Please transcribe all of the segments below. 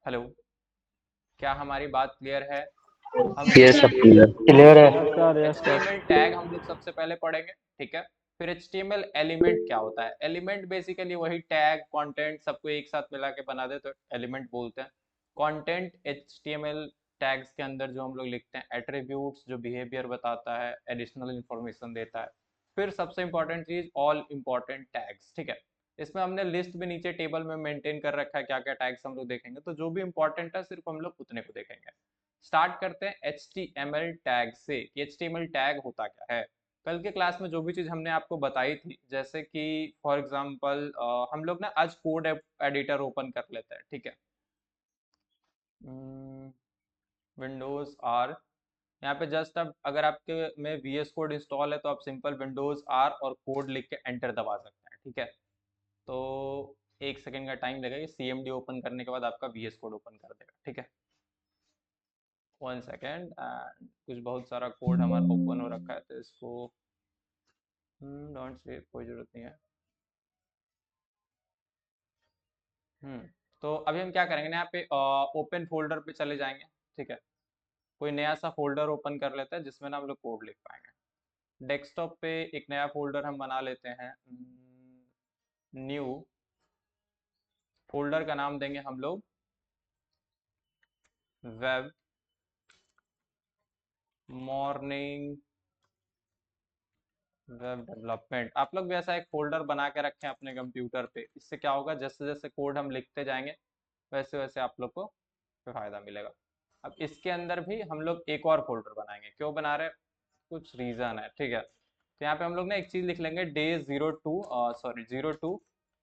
Hello, क्या हमारी बात क्लियर है? हम ये लोग सब क्लियर क्लियर है। Yes sir, yes sir. HTML tag हम लोग सबसे पहले पढ़ेंगे, ठीक है। फिर HTML एलिमेंट क्या होता है? एलिमेंट बेसिकली वही टैग कंटेंट सबको एक साथ मिला के बना दे तो एलिमेंट बोलते हैं। कंटेंट HTML टैग्स के अंदर जो हम लोग लिखते हैं, एट्रीब्यूट्स जो बिहेवियर बताता है, एडिशनल इंफॉर्मेशन देता है। फिर सबसे इंपॉर्टेंट चीज ऑल इंपॉर्टेंट टैग्स, ठीक है। इसमें हमने लिस्ट भी नीचे टेबल में मेंटेन कर रखा है, क्या क्या टैग्स हम लोग देखेंगे, तो जो भी इंपॉर्टेंट है सिर्फ हम लोग उतने को देखेंगे। स्टार्ट करते हैं HTML टैग से कि HTML टैग होता क्या है। कल के क्लास में जो भी चीज़ हमने आपको बताई थी, जैसे कि फॉर एग्जांपल हम लोग ना आज कोड एडिटर ओपन कर लेते हैं, ठीक है। विंडोज आर, यहाँ पे जस्ट अब अगर आपके में VS कोड इंस्टॉल है तो आप सिंपल विंडोज आर और कोड लिख के एंटर दबा सकते हैं, ठीक है। तो 1 सेकेंड का टाइम लगेगा, CMD ओपन करने के बाद आपका VS कोड ओपन कर देगा, ठीक है। 1 सेकेंड, एंड कुछ बहुत सारा कोड हमारा ओपन हो रखा है तो इसको डोंट सेव, कोई ज़रूरत नहीं है। हम्म तो अभी हम क्या करेंगे ना, यहाँ पे ओपन फोल्डर पे चले जाएंगे, ठीक है। कोई नया सा फोल्डर ओपन कर लेते हैं जिसमें ना हम लोग कोड लिख पाएंगे। डेस्कटॉप पे एक नया फोल्डर हम बना लेते हैं। न्यू फोल्डर का नाम देंगे हम लोग वेब मॉर्निंग वेब डेवलपमेंट। आप लोग भी ऐसा एक फोल्डर बना के रखें अपने कंप्यूटर पे, इससे क्या होगा, जैसे जैसे कोड हम लिखते जाएंगे वैसे वैसे आप लोग को फायदा मिलेगा। अब इसके अंदर भी हम लोग एक और फोल्डर बनाएंगे, क्यों बना रहे हैं, कुछ रीजन है, ठीक है। तो यहाँ पे हम लोग ना एक चीज लिख लेंगे डे 02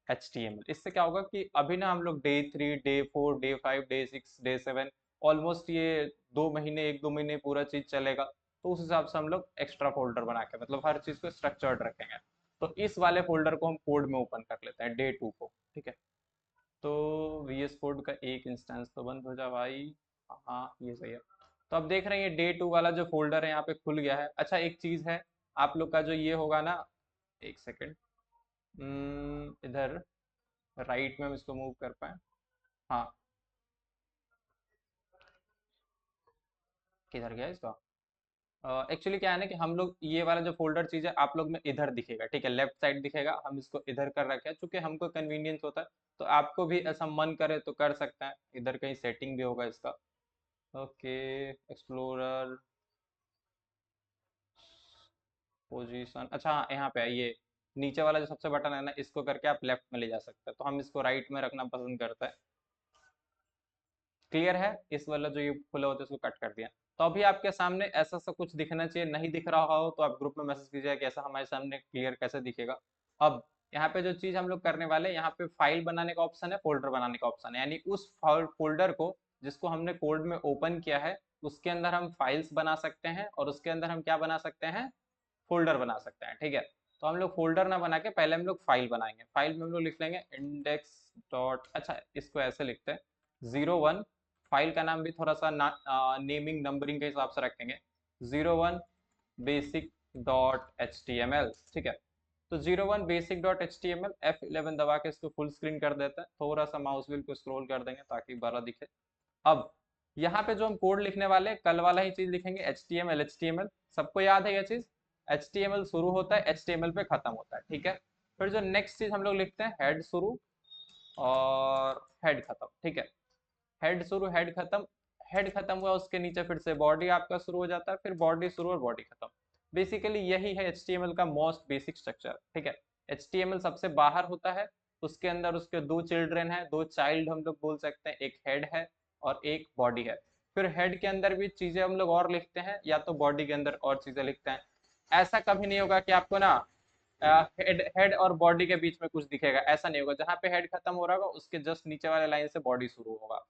HTML। इससे क्या होगा कि अभी ना हम लोग day 3 day 4 day 5 day 6 day 7, almost ये 2 महीने, 1-2 महीने पूरा चीज चलेगा। तो उस हिसाब से हम लोग एक्स्ट्रा फोल्डर बना के, मतलब हर चीज को स्ट्रक्चर्ड रखेंगे। तो इस वाले फोल्डर को हम कोड में ओपन कर लेते हैं, डे 2 को, ठीक है। तो VS कोड का एक इंस्टेंस तो बंद हो जा भाई। हाँ, ये सही है। तो अब देख रहे हैं ये डे 2 वाला जो फोल्डर है यहाँ पे खुल गया है। अच्छा, एक चीज है, आप लोग का जो ये होगा ना, 1 सेकेंड, इधर राइट में हम इसको मूव कर पाए। हाँ, किधर गया इसका। एक्चुअली क्या है ना कि हम लोग ये वाला जो फोल्डर चीज है आप लोग में इधर दिखेगा, ठीक है, लेफ्ट साइड दिखेगा। हम इसको इधर कर रखे हैं चूंकि हमको कन्वीनियंस होता है। तो आपको भी ऐसा मन करे तो कर सकते हैं, इधर कहीं सेटिंग भी होगा इसका। ओके, एक्सप्लोरर पोजीशन, अच्छा हाँ, यहाँ पे है ये नीचे वाला जो सबसे बटन है ना, इसको करके आप लेफ्ट में ले जा सकते हैं। तो हम इसको राइट में रखना पसंद करते हैं। क्लियर है, इस वाला जो ये खुला होता है इसको कट कर दिया। तो अभी आपके सामने ऐसा सा कुछ दिखना चाहिए, नहीं दिख रहा हो तो आप ग्रुप में मैसेज कीजिए कि ऐसा हमारे सामने क्लियर कैसे दिखेगा। अब यहाँ पे जो चीज हम लोग करने वाले हैं, यहाँ पे फाइल बनाने का ऑप्शन है, फोल्डर बनाने का ऑप्शन है, यानी उस फोल्डर को जिसको हमने कोड में ओपन किया है उसके अंदर हम फाइल्स बना सकते हैं, और उसके अंदर हम क्या बना सकते हैं, फोल्डर बना सकते हैं, ठीक है। तो हम लोग फोल्डर ना बना के पहले हम लोग फाइल बनाएंगे। फाइल में हम लोग लिख लेंगे इंडेक्स डॉट, अच्छा इसको ऐसे लिखते हैं 01। फाइल का नाम भी थोड़ा सा नेमिंग नंबरिंग के हिसाब से रखेंगे, 01 बेसिक डॉट HTML, ठीक है। तो 01 बेसिक डॉट HTML, F11 दबा के इसको फुल स्क्रीन कर देते हैं, थोड़ा सा माउस व्हील को स्क्रॉल कर देंगे ताकि बड़ा दिखे। अब यहाँ पे जो हम कोड लिखने वाले हैं कल वाला ही चीज लिखेंगे, HTML सबको याद है ये चीज। HTML शुरू होता है, HTML पे खत्म होता है, ठीक है। फिर जो नेक्स्ट चीज हम लोग लिखते हैं, हेड शुरू और हेड खत्म, ठीक है। हेड शुरू हेड खत्म, हेड खत्म हुआ उसके नीचे फिर से बॉडी आपका शुरू हो जाता है, फिर बॉडी शुरू और बॉडी खत्म। बेसिकली यही है HTML का मोस्ट बेसिक स्ट्रक्चर, ठीक है। HTML सबसे बाहर होता है, उसके अंदर उसके दो चिल्ड्रन है, दो चाइल्ड हम लोग बोल सकते हैं, एक हेड है और एक बॉडी है। फिर हेड के अंदर भी चीजें हम लोग और लिखते हैं, या तो बॉडी के अंदर और चीजें लिखते हैं। ऐसा कभी नहीं होगा कि आपको ना हेड हेड और बॉडी के बीच में कुछ दिखेगा, ऐसा नहीं होगा। जहाँ पे हेड खत्म हो रहा होगा उसके जस्ट नीचे वाले लाइन से बॉडी शुरू होगा।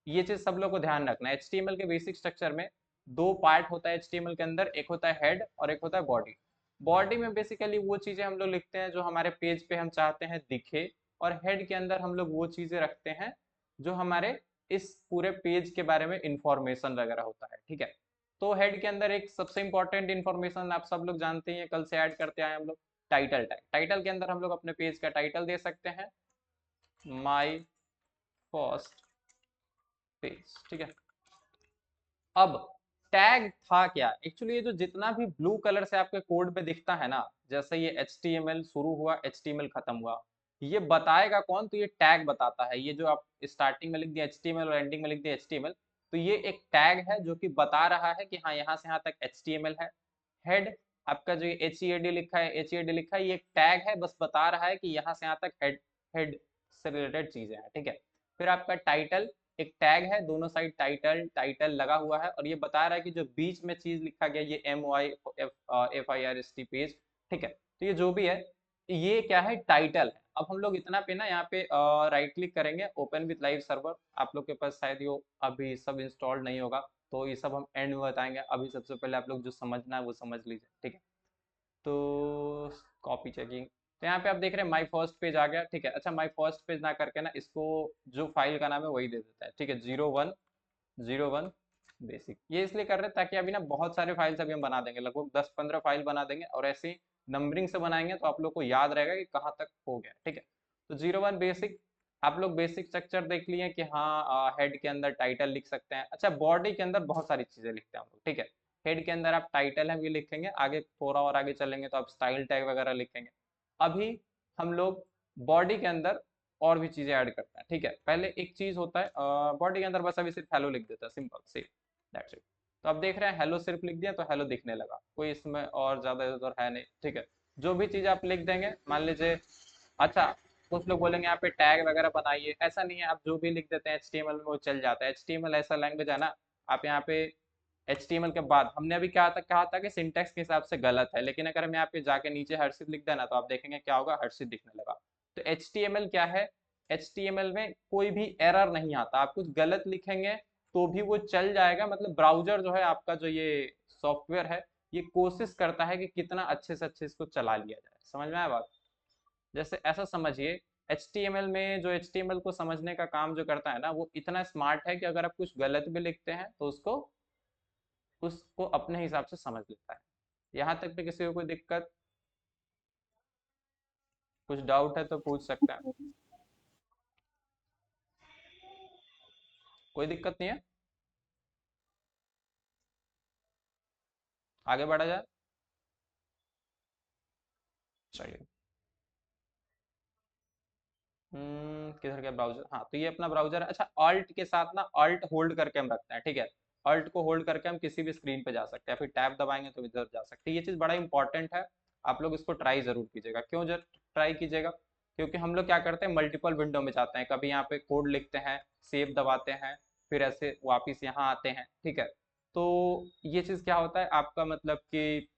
ये चीज सब लोग को ध्यान रखना है। HTML के बेसिक स्ट्रक्चर में दो पार्ट होता है HTML के अंदर, एक होता है हेड और एक होता है बॉडी। बॉडी में बेसिकली वो चीजें हम लोग लिखते हैं जो हमारे पेज पे हम चाहते हैं दिखे, और हेड के अंदर हम लोग वो चीजें रखते हैं जो हमारे इस पूरे पेज के बारे में इंफॉर्मेशन वगैरह होता है, ठीक है। तो हेड के अंदर एक सबसे इंपॉर्टेंट इंफॉर्मेशन आप सब लोग जानते हैं, कल से ऐड करते आए हम लोग, टाइटल टैग। टाइटल के अंदर हम लोग अपने पेज का टाइटल दे सकते हैं, माई फर्स्ट पेज, ठीक है। अब टैग था क्या एक्चुअली, ये जो जितना भी ब्लू कलर से आपके कोड पे दिखता है ना, जैसे ये HTML शुरू हुआ, HTML खत्म हुआ, ये बताएगा कौन, तो ये टैग बताता है। ये जो आप स्टार्टिंग में लिख दिया HTML और एंडिंग में लिख दिया HTML, तो ये एक टैग है जो कि बता रहा है कि हाँ यहाँ से यहाँ तक HTML है। हेड आपका जो HEAD लिखा है, HEAD लिखा है, ये एक टैग है, बस बता रहा है कि यहाँ से यहाँ तक हेड हेड से रिलेटेड चीजें हैं, ठीक है। फिर आपका टाइटल एक टैग है, दोनों साइड टाइटल टाइटल लगा हुआ है, और ये बता रहा है कि जो बीच में चीज लिखा गया ये MYFIRST पेज, ठीक है। तो ये जो भी है ये क्या है, टाइटल है। अब हम लोग इतना पे ना यहाँ पे राइट क्लिक करेंगे, ओपन विथ लाइव सर्वर। आप लोग के पास शायद ये अभी सब इंस्टॉल नहीं होगा, तो ये सब हम एंड में बताएंगे। अभी सबसे पहले आप लोग जो समझना है वो समझ लीजिए, ठीक है। तो कॉपी चेकिंग, तो यहाँ पे आप देख रहे हैं माई फर्स्ट पेज आ गया, ठीक है। अच्छा माई फर्स्ट पेज ना करके ना इसको जो फाइल का नाम है वही दे देता है, ठीक है। 0101 बेसिक, ये इसलिए कर रहे हैं ताकि अभी ना बहुत सारे फाइल्स अभी हम बना देंगे, लगभग 10-15 फाइल बना देंगे, और ऐसे नंबरिंग से बनाएंगे तो आप लोग को याद रहेगा कि कहाँ तक हो गया, ठीक है। तो 01 बेसिक, आप लोग बेसिक स्ट्रक्चर देख लिए कि हाँ हेड के अंदर टाइटल लिख सकते हैं। अच्छा बॉडी के अंदर बहुत सारी चीजें लिखते हैं हम लोग, ठीक है। हेड के अंदर आप टाइटल है ये लिखेंगे, आगे थोड़ा और आगे चलेंगे तो आप स्टाइल टैग वगैरह लिखेंगे। अभी हम लोग बॉडी के अंदर और भी चीजें ऐड करते हैं, ठीक है। पहले एक चीज होता है बॉडी के अंदर, बस अभी सिर्फ हेलो लिख देता है, सिंपल सेव, दैट्स इट। तो आप देख रहे हैं हेलो सिर्फ लिख दिया तो हेलो दिखने लगा, कोई इसमें और ज्यादा इधर है नहीं, ठीक है। जो भी चीज आप लिख देंगे, मान लीजिए, अच्छा कुछ लोग बोलेंगे यहाँ पे टैग वगैरह बनाइए, ऐसा नहीं है, आप जो भी लिख देते हैं HTML में वो चल जाता है। HTML ऐसा लैंग्वेज है ना, आप यहाँ पे HTML के बाद हमने अभी क्या कहा था कि सिंटेक्स के हिसाब से गलत है, लेकिन अगर हम यहाँ पे जाके नीचे हर्षित लिख देना तो आप देखेंगे क्या होगा, हर्षित दिखने लगा। तो HTML क्या है, HTML में कोई भी एरर नहीं आता, आप कुछ गलत लिखेंगे तो भी वो चल जाएगा। मतलब ब्राउजर जो है आपका, जो ये सॉफ्टवेयर है, ये कोशिश करता है कि कितना अच्छे से अच्छे इसको चला लिया जाए। समझ में आया बात? जैसे ऐसा समझिए, HTML में जो HTML को समझने का काम जो करता है ना, वो इतना स्मार्ट है कि अगर आप कुछ गलत भी लिखते हैं तो उसको उसको अपने हिसाब से समझ लेता है। यहाँ तक भी किसी को कोई दिक्कत, कुछ डाउट है तो पूछ सकते हैं, कोई दिक्कत नहीं है, आगे बढ़ा जाए। चलिए, किधर गया ब्राउजर, हाँ तो ये अपना ब्राउजर है। अच्छा ऑल्ट के साथ ना, ऑल्ट होल्ड करके हम रखते हैं, ठीक है। ऑल्ट को होल्ड करके हम किसी भी स्क्रीन पे जा सकते हैं, फिर टैब दबाएंगे तो इधर जा सकते हैं। ये चीज़ बड़ा इंपॉर्टेंट है, आप लोग इसको ट्राई जरूर कीजिएगा। क्यों जर ट्राई कीजिएगा, क्योंकि हम लोग क्या करते हैं, मल्टीपल विंडो में जाते हैं, कभी यहाँ पे कोड लिखते हैं, सेव दबाते हैं, फिर ऐसे वापिस यहाँ आते हैं, ठीक है। तो ये चीज़ क्या होता है आपका, मतलब कि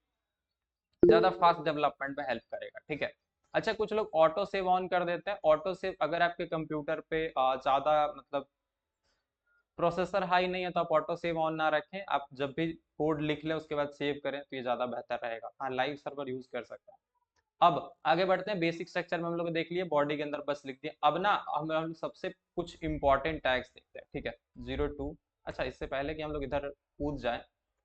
ज़्यादा फास्ट डेवलपमेंट में हेल्प करेगा, ठीक है। अच्छा कुछ लोग ऑटो सेव ऑन कर देते हैं। ऑटो सेव अगर आपके कंप्यूटर पे ज़्यादा मतलब प्रोसेसर हाई नहीं है तो आप ऑटो सेव ऑन ना रखें, आप जब भी कोड लिख लें उसके बाद सेव करें तो ये ज़्यादा बेहतर रहेगा। हाँ लाइव सर्वर यूज़ कर सकते हैं। अब आगे बढ़ते हैं, बेसिक स्ट्रक्चर में हम लोग देख लिए, बॉडी के अंदर बस लिख दिया। अब ना हम सबसे कुछ इंपॉर्टेंट टैग्स देखते हैं, ठीक है। 02, अच्छा इससे पहले कि हम लोग इधर कूद जाएं,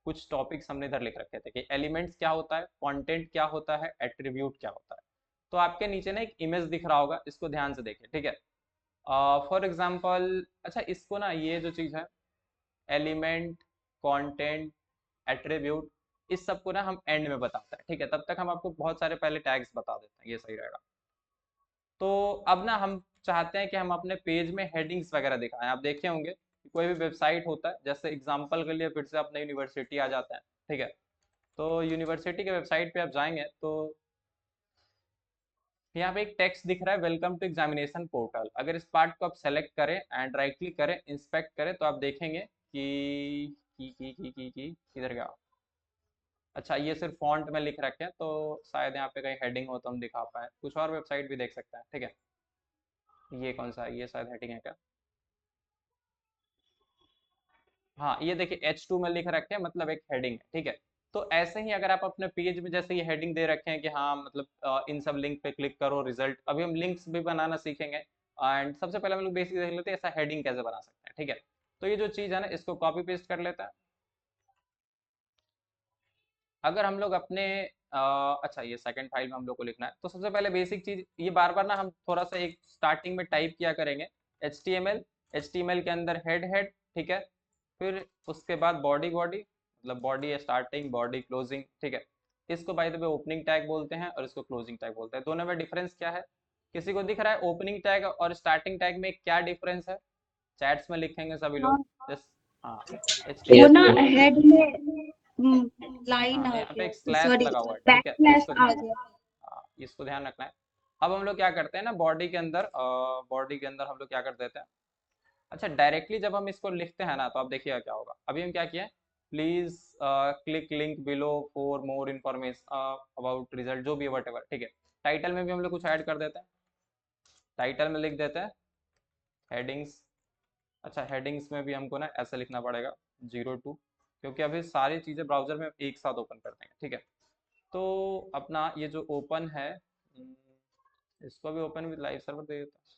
कुछ टॉपिक्स हमने इधर लिख रखे थे कि एलिमेंट्स क्या होता है, कंटेंट क्या होता है, एट्रीब्यूट क्या होता है। तो आपके नीचे ना एक इमेज दिख रहा होगा, इसको ध्यान से देखिए, ठीक है। फॉर एग्जाम्पल, अच्छा इसको ना, ये जो चीज़ है एलिमेंट, कंटेंट, एट्रीब्यूट, इस सब को ना हम एंड में बताते हैं, ठीक है। तब तक हम आपको बहुत सारे पहले टैग्स बता देते हैं, ये सही रहेगा। तो अब ना हम चाहते हैं कि हम अपने पेज में हेडिंग्स वगैरह दिखाएं। आप देखे होंगे कि कोई भी वेबसाइट होता है, जैसे एग्जांपल के लिए फिर से अपने यूनिवर्सिटी आ जाता है, ठीक है। तो यूनिवर्सिटी के वेबसाइट पे आप जाएंगे तो यहाँ पे एक टेक्स्ट दिख रहा है, वेलकम टू एग्जामिनेशन पोर्टल। अगर इस पार्ट को आप सेलेक्ट करें एंड राइट क्लिक करें, इंस्पेक्ट करें, तो आप देखेंगे कि किधर गया। अच्छा ये सिर्फ फॉन्ट में लिख रखे हैं, तो शायद यहाँ पे कहीं हेडिंग हो तो हम दिखा पाए। कुछ और वेबसाइट भी देख सकते हैं, ठीक है। ये कौन सा है, ये शायद हेडिंग है क्या? हाँ ये देखिए H2 में लिख रखे हैं, मतलब एक हेडिंग है, ठीक है। तो ऐसे ही अगर आप अपने पेज में जैसे ये हेडिंग दे रखे हैं कि हाँ मतलब इन सब लिंक पे क्लिक करो रिजल्ट, अभी हम लिंक्स भी बनाना सीखेंगे। एंड सबसे पहले हम लोग बेसिक देख लेते हैं ऐसा हेडिंग कैसे बना सकते हैं, ठीक है। तो ये जो चीज़ है ना, इसको कॉपी पेस्ट कर लेते हैं। अगर हम लोग अपने अच्छा ये सेकंड फाइल में हम लोग को लिखना है, तो सबसे पहले बेसिक चीज ये बार बार ना हम थोड़ा सा एक स्टार्टिंग में टाइप किया करेंगे, HTML, HTML के अंदर हेड हेड, ठीक है। फिर उसके बाद बॉडी बॉडी मतलब बॉडी स्टार्टिंग बॉडी क्लोजिंग, ठीक है। इसको by the way opening tag बोलते हैं और इसको क्लोजिंग टैग बोलते हैं। दोनों में डिफरेंस क्या है, किसी को दिख रहा है ओपनिंग टैग और स्टार्टिंग टैग में क्या डिफरेंस है? चैट्स में लिखेंगे सभी लोग। हाँ, जस्ट हाँ, वो HTML ना में हेड में लाइन हाँ, आ यहाँ पे एक गया, स्लैश सॉरी लगा हुआ है, बैक ठीक है, स्लैश इसको आ ध्यान गया। हाँ, इसको ध्यान रखना है। अब हम लोग क्या करते हैं ना, बॉडी के अंदर हम लोग क्या कर देते हैं। अच्छा, डायरेक्टली जब हम इसको लिखते हैं ना, तो आप देखिएगा क्या होगा। अभी हम क्या किए, please click link below for more information about result, जो भी है वट, ठीक है। टाइटल में भी हम लोग कुछ ऐड कर देते हैं, टाइटल में लिख देते हैं हेडिंग्स। अच्छा, हेडिंग्स में भी हमको ना ऐसे लिखना पड़ेगा 02, क्योंकि अभी सारी चीज़ें ब्राउजर में एक साथ ओपन कर देंगे, ठीक है। तो अपना ये जो ओपन है, इसको भी ओपन विद लाइव सर्वर दे देता हूं।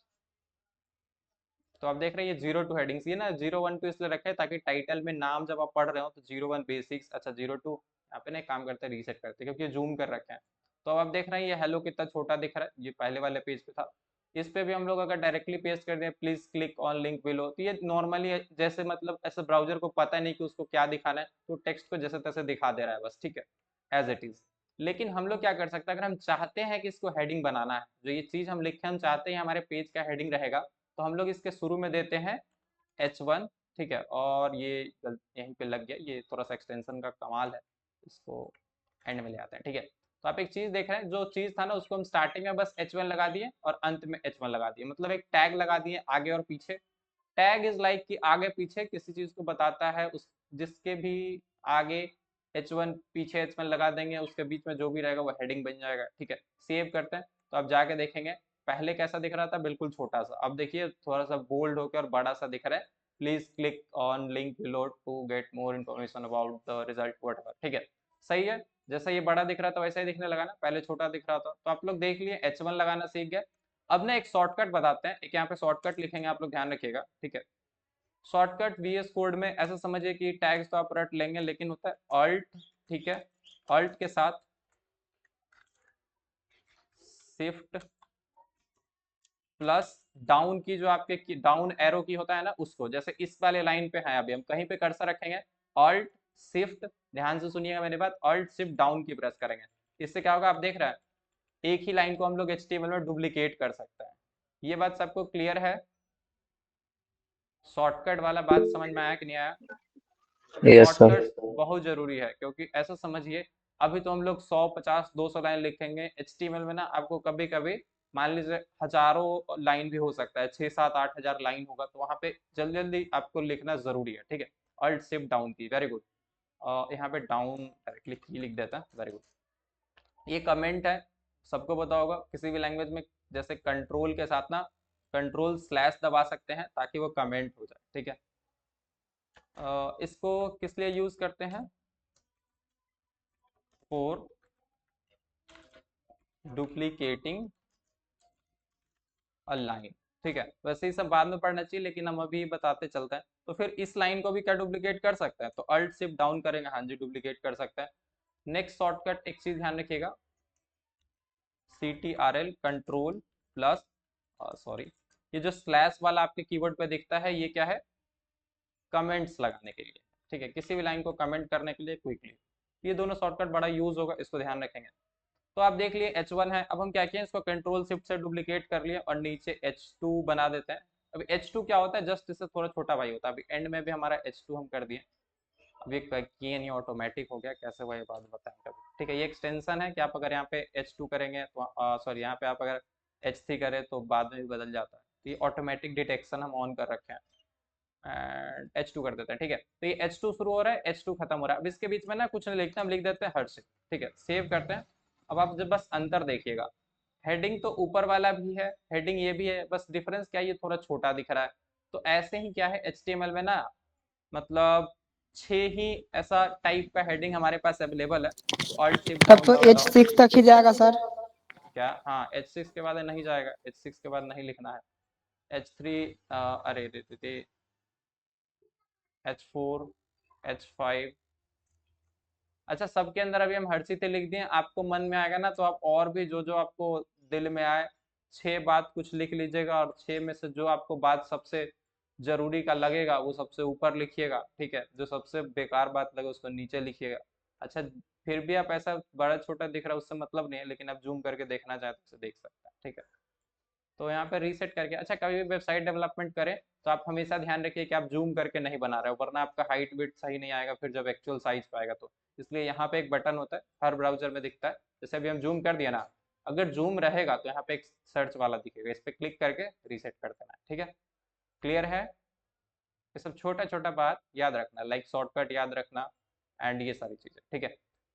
तो आप देख रहे हैं ये 02 हेडिंग्स, ये ना 01 2 इसलिए रखे हैं ताकि टाइटल में नाम जब आप पढ़ रहे हो तो 01 बेसिक्स, अच्छा 02 यहाँ पे ना एक काम करते हैं रीसेट करते हैं, क्योंकि ये जूम कर रखे हैं। तो अब आप देख रहे हैं ये हेलो कितना छोटा दिख रहा है, ये पहले वाले पेज पे था। इस पे भी हम लोग अगर डायरेक्टली पेस्ट कर दें please click on link below, तो ये नॉर्मली जैसे मतलब ऐसे ब्राउजर को पता नहीं कि उसको क्या दिखाना है, तो टेक्स्ट को जैसे तैसे दिखा दे रहा है बस, ठीक है, एज इट इज। लेकिन हम लोग क्या कर सकते हैं, अगर हम चाहते हैं कि इसको हेडिंग बनाना है, जो ये चीज हम लिखे हम चाहते हैं हमारे पेज का हेडिंग रहेगा, तो हम लोग इसके शुरू में देते हैं H1, ठीक है। और ये यहीं पे लग गया, ये थोड़ा सा एक्सटेंशन का कमाल है, इसको एंड में ले आते हैं, ठीक है। तो आप एक चीज देख रहे हैं, जो चीज था ना उसको हम स्टार्टिंग में बस H1 लगा दिए और अंत में H1 लगा दिए, मतलब एक टैग लगा दिए आगे और पीछे। टैग इज लाइक कि आगे पीछे किसी चीज को बताता है, उस जिसके भी आगे H1 पीछे H1 लगा देंगे, उसके बीच में जो भी रहेगा वो हेडिंग बन जाएगा, ठीक है। सेव करते हैं तो आप जाके देखेंगे पहले कैसा दिख रहा था, बिल्कुल छोटा सा, अब देखिए थोड़ा सा बोल्ड होकर और बड़ा सा दिख रहा है। Please click on link below to get more information about the result whatever, ठीक है। सही है, जैसा ये बड़ा दिख रहा था वैसा ही दिखने लगा ना, पहले छोटा दिख रहा था। तो आप लोग देख लिए H1 लगाना सीख गए। अब ना एक शॉर्टकट बताते हैं, एक यहाँ पे शॉर्टकट लिखेंगे, आप लोग ध्यान रखिएगा, ठीक है। शॉर्टकट VS कोड में ऐसा समझिए कि टैग्स तो आप रट लेंगे, लेकिन होता है ऑल्ट, ठीक है। ऑल्ट के साथ शिफ्ट प्लस डाउन की, जो आपके डाउन एरो की होता है ना उसको, जैसे इस वाले लाइन पे है अभी हम कहीं पे कर्सर रखेंगे, ऑल्ट शिफ्ट, ध्यान से सुनिएगा मेरी बात, ऑल्ट शिफ्ट डाउन की प्रेस करेंगे। इससे क्या होगा आप देख रहे हैं, एक ही लाइन को हम लोग HTML में डुप्लीकेट कर सकते हैं। ये बात सबको क्लियर है? शॉर्टकट वाला बात समझ में आया कि नहीं आया? Yes sir. शॉर्टकट बहुत जरूरी है, क्योंकि ऐसा समझिए अभी तो हम लोग 100 50 200 लाइन लिखेंगे HTML में ना, आपको कभी कभी मान लीजिए हजारों लाइन भी हो सकता है, 6 7 8 हजार लाइन होगा, तो वहां पे जल्दी जल्दी आपको लिखना जरूरी है, ठीक है। अल्ट शिफ्ट डाउन की, वेरी गुड। यहाँ पे डाउन डायरेक्टली की लिख देता है, वेरी गुड। ये कमेंट है, सबको पता होगा किसी भी लैंग्वेज में, जैसे कंट्रोल के साथ ना कंट्रोल स्लैश दबा सकते हैं ताकि वो कमेंट हो जाए, ठीक है। इसको किस लिए यूज करते हैं, फॉर डुप्लीकेटिंग अ लाइन, ठीक है। वैसे ही सब बाद में पढ़ना चाहिए, लेकिन हम अभी बताते चलते हैं। तो फिर इस लाइन को भी क्या डुप्लीकेट कर सकते हैं, तो अल्ट शिफ्ट डाउन करेंगे, हाँ जी डुप्लीकेट कर सकते हैं। नेक्स्ट शॉर्टकट एक चीज ध्यान रखिएगा, CTRL कंट्रोल प्लस, सॉरी, ये जो स्लैश वाला आपके कीबोर्ड पे दिखता है ये क्या है, कमेंट्स लगाने के लिए, ठीक है, किसी भी लाइन को कमेंट करने के लिए क्विकली। ये दोनों शॉर्टकट बड़ा यूज होगा, इसको ध्यान रखेंगे। तो आप देख लिए H1 है, अब हम क्या किए, इसको कंट्रोल शिफ्ट से डुप्लीकेट कर लिए और नीचे H2 बना देते हैं। अभी H2 क्या होता है, जस्ट इससे थोड़ा छोटा भाई होता है। अभी एंड में भी हमारा H2 हम कर दिए। अभी किए नहीं, ऑटोमेटिक हो गया, कैसे हुआ ये बात बताएं कभी, ठीक है। ये एक्सटेंशन है कि आप अगर यहाँ पे H2 करेंगे तो सॉरी यहाँ पे आप अगर H3 करें तो बाद में भी बदल जाता है। तो ये ऑटोमेटिक डिटेक्शन हम ऑन कर रखे हैं, एंड H2 कर देते हैं, ठीक है। तो ये H2 शुरू हो रहा है, H2 खत्म हो रहा है। अब इसके बीच में ना कुछ नहीं लिखते, हम लिख देते हैं हर्षित, ठीक है, सेव करते हैं। अब आप जब बस अंतर देखिएगा, हेडिंग तो ऊपर वाला भी है, हेडिंग ये भी है, बस डिफरेंस क्या है, ये थोड़ा छोटा दिख रहा है। तो ऐसे ही क्या है HTML में ना, मतलब 6 ही ऐसा टाइप का हेडिंग हमारे पास अवेलेबल है। तो ऑल्ट शिफ्ट तब डाउन तो डाउन एच डाउन, सिक्स तक ही जाएगा सर। क्या, हाँ H6 के बाद नहीं जाएगा, H6 के बाद नहीं लिखना है। H3, अरे रे, H4, H5, अच्छा सबके अंदर अभी हम हर्षित लिख दिए। आपको मन में आएगा ना तो आप और भी जो जो आपको दिल में आए 6 बात कुछ लिख लीजिएगा, और 6 में से जो आपको बात सबसे जरूरी का लगेगा वो सबसे ऊपर लिखिएगा, ठीक है, जो सबसे बेकार बात लगे उसको नीचे लिखिएगा। अच्छा, फिर भी आप ऐसा बड़ा छोटा दिख रहा है उससे मतलब नहीं है, लेकिन आप जूम करके देखना चाहें तो उसे देख सकते हैं, ठीक है। तो यहाँ पे रीसेट करके, अच्छा कभी भी वेबसाइट डेवलपमेंट करें तो आप हमेशा ध्यान रखिए कि आप जूम करके नहीं बना रहे हो, वरना आपका हाइट विड्थ सही नहीं आएगा फिर जब एक्चुअल साइज पे आएगा तो। इसलिए यहाँ पे एक बटन होता है, हर ब्राउजर में दिखता है, जैसे अभी हम जूम कर दिया ना, अगर जूम रहेगा तो यहाँ पे एक सर्च वाला दिखेगा, इस पर क्लिक करके रीसेट कर देना है, ठीक है। क्लियर है? ये सब छोटा छोटा बात याद रखना, लाइक शॉर्टकट याद रखना एंड ये सारी चीजें, ठीक है।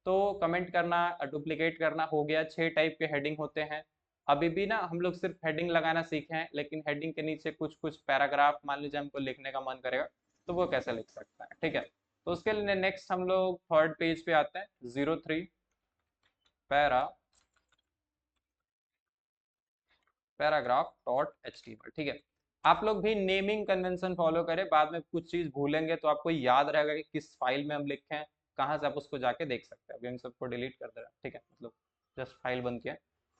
तो कमेंट करना, डुप्लीकेट करना हो गया। 6 टाइप के हेडिंग होते हैं। अभी भी ना हम लोग सिर्फ हेडिंग लगाना सीखे हैं, लेकिन हेडिंग के नीचे कुछ कुछ पैराग्राफ मान लीजिए हमको लिखने का मन करेगा तो वो कैसे लिख सकता है, ठीक है। तो उसके लिए नेक्स्ट हम लोग थर्ड पेज पे आते हैं, 03 पैरा पैराग्राफ डॉट HTML, ठीक है। आप लोग भी नेमिंग कन्वेंशन फॉलो करें, बाद में कुछ चीज भूलेंगे तो आपको याद रहेगा कि किस फाइल में हम लिखे हैं, कहाँ से आप उसको जाके देख सकते हैं। अभी हम सबको डिलीट कर दे रहे हैं, ठीक है, मतलब जस्ट फाइल बंद किया।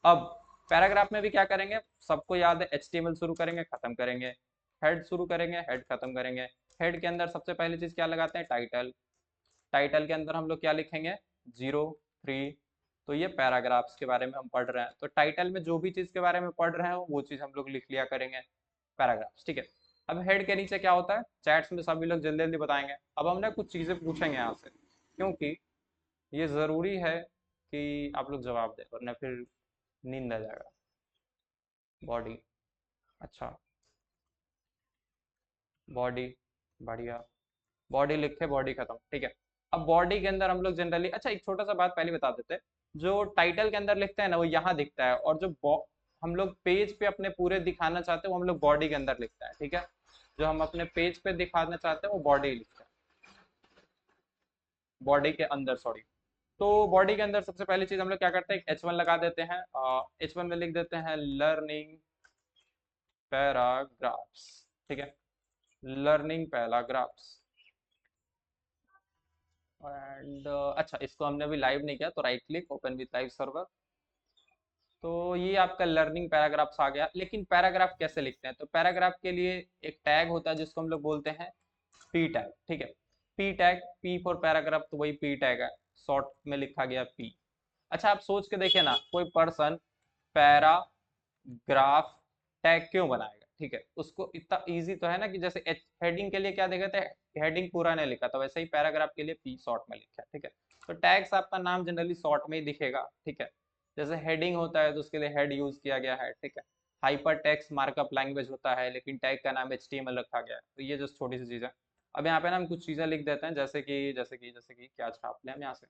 अब पैराग्राफ में भी क्या करेंगे, सबको याद है, HTML शुरू करेंगे खत्म करेंगे, हेड शुरू करेंगे हेड खत्म करेंगे। हेड के अंदर सबसे पहली चीज क्या लगाते हैं, टाइटल। टाइटल के अंदर हम लोग क्या लिखेंगे, 03। तो ये पैराग्राफ्स के बारे में हम पढ़ रहे हैं, तो टाइटल में जो भी चीज के बारे में पढ़ रहे हैं वो चीज हम लोग लिख लिया करेंगे, पैराग्राफ्स, ठीक है। अब हेड के नीचे क्या होता है, चैट्स में सभी लोग जल्दी जल्दी बताएंगे। अब हमने कुछ चीजें पूछेंगे यहाँ से, क्योंकि ये जरूरी है कि आप लोग जवाब दें, वरना फिर नींद आ जाएगा। बॉडी, अच्छा, बॉडी, बढ़िया, बॉडी लिखे बॉडी खत्म, ठीक है। अब बॉडी के अंदर हम लोग जनरली, अच्छा एक छोटा सा बात पहले बता देते हैं, जो टाइटल के अंदर लिखते हैं ना वो यहाँ दिखता है, और जो हम लोग पेज पे अपने पूरे दिखाना चाहते हैं वो हम लोग बॉडी के अंदर लिखता है, ठीक है। जो हम अपने पेज पे दिखाना चाहते हैं वो बॉडी लिखता है, बॉडी के अंदर, सॉरी। तो बॉडी के अंदर सबसे पहली चीज हम लोग क्या करते हैं, H1 लगा देते हैं। H1 में लिख देते हैं लर्निंग पैराग्राफ्स, ठीक है, लर्निंग पैराग्राफ्स। एंड अच्छा, इसको हमने अभी लाइव नहीं किया तो right click open with live server. तो ये आपका लर्निंग पैराग्राफ्स आ गया। लेकिन पैराग्राफ कैसे लिखते हैं, तो पैराग्राफ के लिए एक टैग होता है जिसको हम लोग बोलते हैं पी टैग, ठीक है। P tag, P for paragraph, तो वही पी टैग है, शॉर्ट में लिखा गया पी। अच्छा आप सोच के देखिए ना, कोई पर्सन पैराग्राफ टैग क्यों बनाएगा, ठीक है। उसको इतना इजी तो है ना कि जैसे हेडिंग के लिए क्या देखा था, हेडिंग पूरा नहीं लिखा था, वैसे ही पैराग्राफ के लिए पी शॉर्ट में लिखा है, ठीक है। तो टैग्स आपका नाम जनरली शॉर्ट में ही दिखेगा, ठीक है। जैसे हेडिंग होता है तो उसके लिए हेड यूज किया गया है, ठीक है। हाइपर टेक्स्ट मार्कअप लैंग्वेज होता है, लेकिन टैग का नाम HTML रखा गया है। तो ये जो छोटी सी चीज़ है। अब यहाँ पे ना हम कुछ चीज़ें लिख देते हैं, जैसे कि क्या छाप लें हम यहाँ से,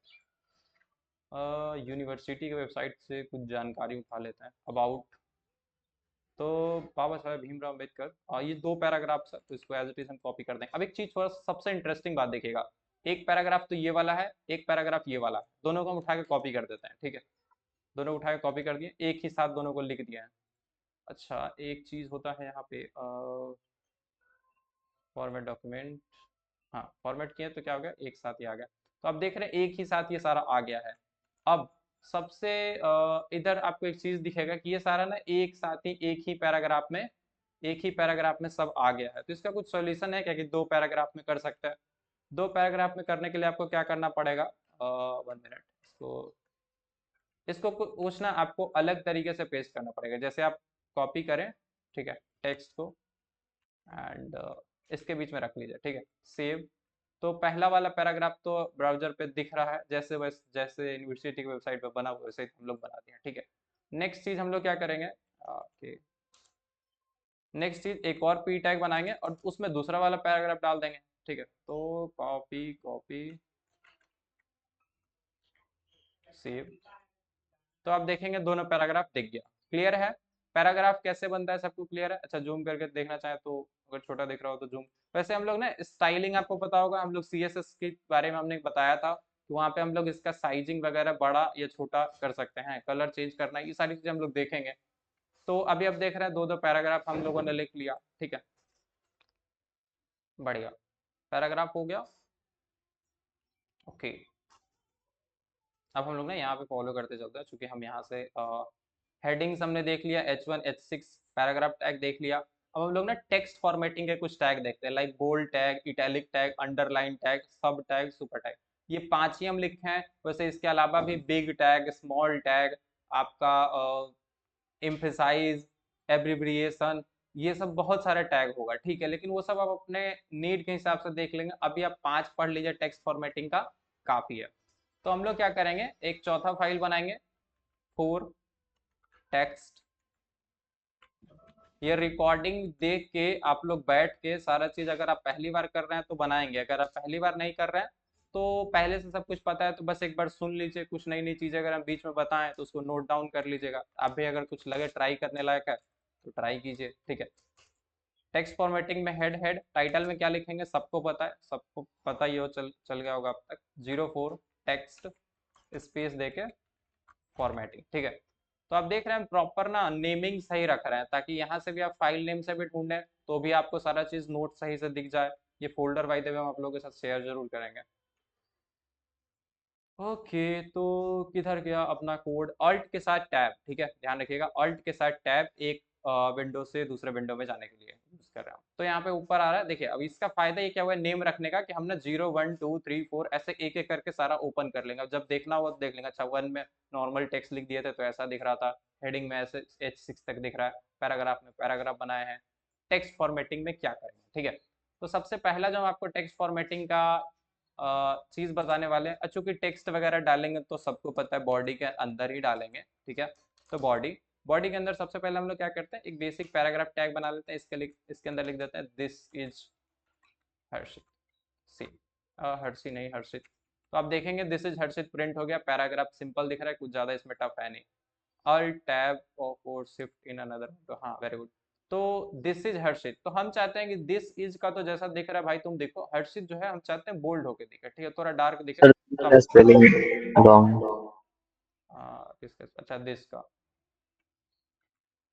यूनिवर्सिटी की वेबसाइट से कुछ जानकारी उठा लेते हैं, अबाउट। तो बाबा साहेब भीमराव अम्बेडकर, ये 2 पैराग्राफ्स है तो इसको एज इट इज हम कॉपी कर देंगे। अब एक चीज थोड़ा सबसे इंटरेस्टिंग बात देखिएगा, एक पैराग्राफ तो ये वाला है, एक पैराग्राफ ये वाला है, दोनों को हम उठा के कॉपी कर देते हैं, ठीक है। दोनों उठा के कॉपी कर दिए, एक ही साथ दोनों को लिख दिया है। अच्छा एक चीज होता है यहाँ पे, फॉर्मेट डॉक्यूमेंट, हाँ फॉर्मेट किए तो क्या हो गया, एक साथ ही आ गया। तो आप देख रहे हैं एक ही साथ ये सारा आ गया है। अब सबसे इधर आपको एक चीज दिखेगा कि ये सारा ना एक साथ ही एक ही पैराग्राफ में सब आ गया है। तो इसका कुछ सॉल्यूशन है क्या कि 2 पैराग्राफ में कर सकते हैं। 2 पैराग्राफ में करने के लिए आपको क्या करना पड़ेगा, 1 मिनट, इसको कुछ ना आपको अलग तरीके से पेस्ट करना पड़ेगा। जैसे आप कॉपी करें, ठीक है, टेक्स्ट को, एंड इसके बीच में रख लीजिए, ठीक है, सेव। तो पहला वाला पैराग्राफ तो ब्राउजर पे दिख रहा है, जैसे यूनिवर्सिटी की वेबसाइट पे बना हुआ वैसे ही हम लोग बना दिए, ठीक है। नेक्स्ट चीज हम लोग क्या करेंगे, नेक्स्ट चीज एक और पी टैग बनाएंगे और उसमें दूसरा वाला पैराग्राफ डाल देंगे, ठीक है। तो कॉपी कॉपी सेव, तो आप देखेंगे दोनों पैराग्राफ दिख गया। क्लियर है, पैराग्राफ कैसे बनता है सबको क्लियर है। अच्छा जूम करके देखना चाहे तो, अगर छोटा दिख रहा हो तो जूम। वैसे हम लोग ना स्टाइलिंग आपको पता होगा, हम लोग CSS के बारे में हमने बताया था, तो वहाँ पे हम लोग इसका साइजिंग वगैरह बड़ा या छोटा कर सकते हैं, कलर चेंज करना, ये सारी चीजें हम लोग देखेंगे। तो अभी आप देख रहे हैं 2 पैराग्राफ हम लोगों ने लिख लिया, ठीक है, बढ़िया, पैराग्राफ हो गया, ओके। अब हम लोग ना यहाँ पे फॉलो करते चलते हैं, चूंकि हम यहाँ से हेडिंग्स हमने देख लिया, H1 H6 पैराग्राफ टैग देख लिया। अब हम लोग ना टेक्स्ट फॉर्मेटिंग के कुछ टैग देखते हैं, like bold tag, italic tag, underline tag, sub tag, super tag. ये 5 ही हम लिखे हैं। वैसे इसके अलावा भी बिग टैग, स्मॉल टैग, आपका एम्फेसाइज, एब्रिविएशन, ये सब बहुत सारे टैग होगा, ठीक है। लेकिन वो सब आप अपने नीड के हिसाब से देख लेंगे। अभी आप 5 पढ़ लीजिए टेक्स्ट फॉर्मेटिंग का, काफी है। तो हम लोग क्या करेंगे, एक चौथा फाइल बनाएंगे, फोर टेक्स्ट। ये रिकॉर्डिंग देख के आप लोग बैठ के सारा चीज, अगर आप पहली बार कर रहे हैं तो बनाएंगे, अगर आप पहली बार नहीं कर रहे हैं तो पहले से सब कुछ पता है तो बस एक बार सुन लीजिए। कुछ नई नई चीजें अगर हम बीच में बताएं तो उसको नोट डाउन कर लीजिएगा। आप भी अगर कुछ लगे ट्राई करने लायक है तो ट्राई कीजिए, ठीक है। टेक्स्ट फॉर्मेटिंग में हेड हेड टाइटल में क्या लिखेंगे, सबको पता है, सबको पता ही हो, चल गया होगा अब तक। 04 टेक्स्ट स्पेस देके फॉर्मेटिंग, ठीक है। तो आप देख रहे हैं प्रॉपर ना नेमिंग सही रख रहे हैं, ताकि यहाँ से भी आप फाइल नेम से भी ढूंढें तो भी आपको सारा चीज नोट सही से दिख जाए। ये फोल्डर बाय द वे हम आप लोगों के साथ शेयर जरूर करेंगे। ओके, तो किधर गया अपना कोड, अल्ट के साथ टैब, ठीक है, ध्यान रखिएगा, अल्ट के साथ टैब एक विंडो से दूसरे विंडो में जाने के लिए यूज कर रहा हूँ। तो यहाँ पे ऊपर आ रहा है, देखिए। अब इसका फायदा ये क्या हुआ है नेम रखने का, कि हमने 0 1 2 3 4 ऐसे एक एक करके सारा ओपन कर लेंगे। अब जब देखना हुआ तो देख लेंगे, अच्छा 1 में नॉर्मल टेक्स्ट लिख दिए थे तो ऐसा दिख रहा था, हेडिंग में ऐसे H6 तक दिख रहा है, पैराग्राफ में पैराग्राफ बनाए हैं। टेक्स्ट फॉर्मेटिंग में क्या करेंगे, ठीक है। तो सबसे पहला जो हम आपको टेक्स्ट फॉर्मेटिंग का चीज बताने वाले हैं, चूंकि टेक्स्ट वगैरह डालेंगे तो सबको पता है बॉडी के अंदर ही डालेंगे, ठीक है। तो बॉडी, बॉडी के अंदर सबसे पहले हम लोग क्या करते हैं, एक बेसिक पैराग्राफ टैग बना लेते हैं। इसके अंदर लिख देते हैं दिस इज हर्षित, सी हर्षी नहीं हर्षित। तो आप देखेंगे दिस इज हर्षित प्रिंट हो गया, पैराग्राफ सिंपल दिख रहा है, कुछ ज्यादा इसमें टफ है नहीं। अल्ट टैब और शिफ्ट इन अनदर, तो हाँ वेरी गुड। तो दिस इज हर्षित, तो हम चाहते हैं कि दिस इज का तो जैसा दिख रहा है भाई, तुम देखो हर्षित जो है हम चाहते हैं बोल्ड होके दिखे, ठीक है, थोड़ा डार्क दिखे सर तब। Spelling wrong. किसका, अच्छा दिस का।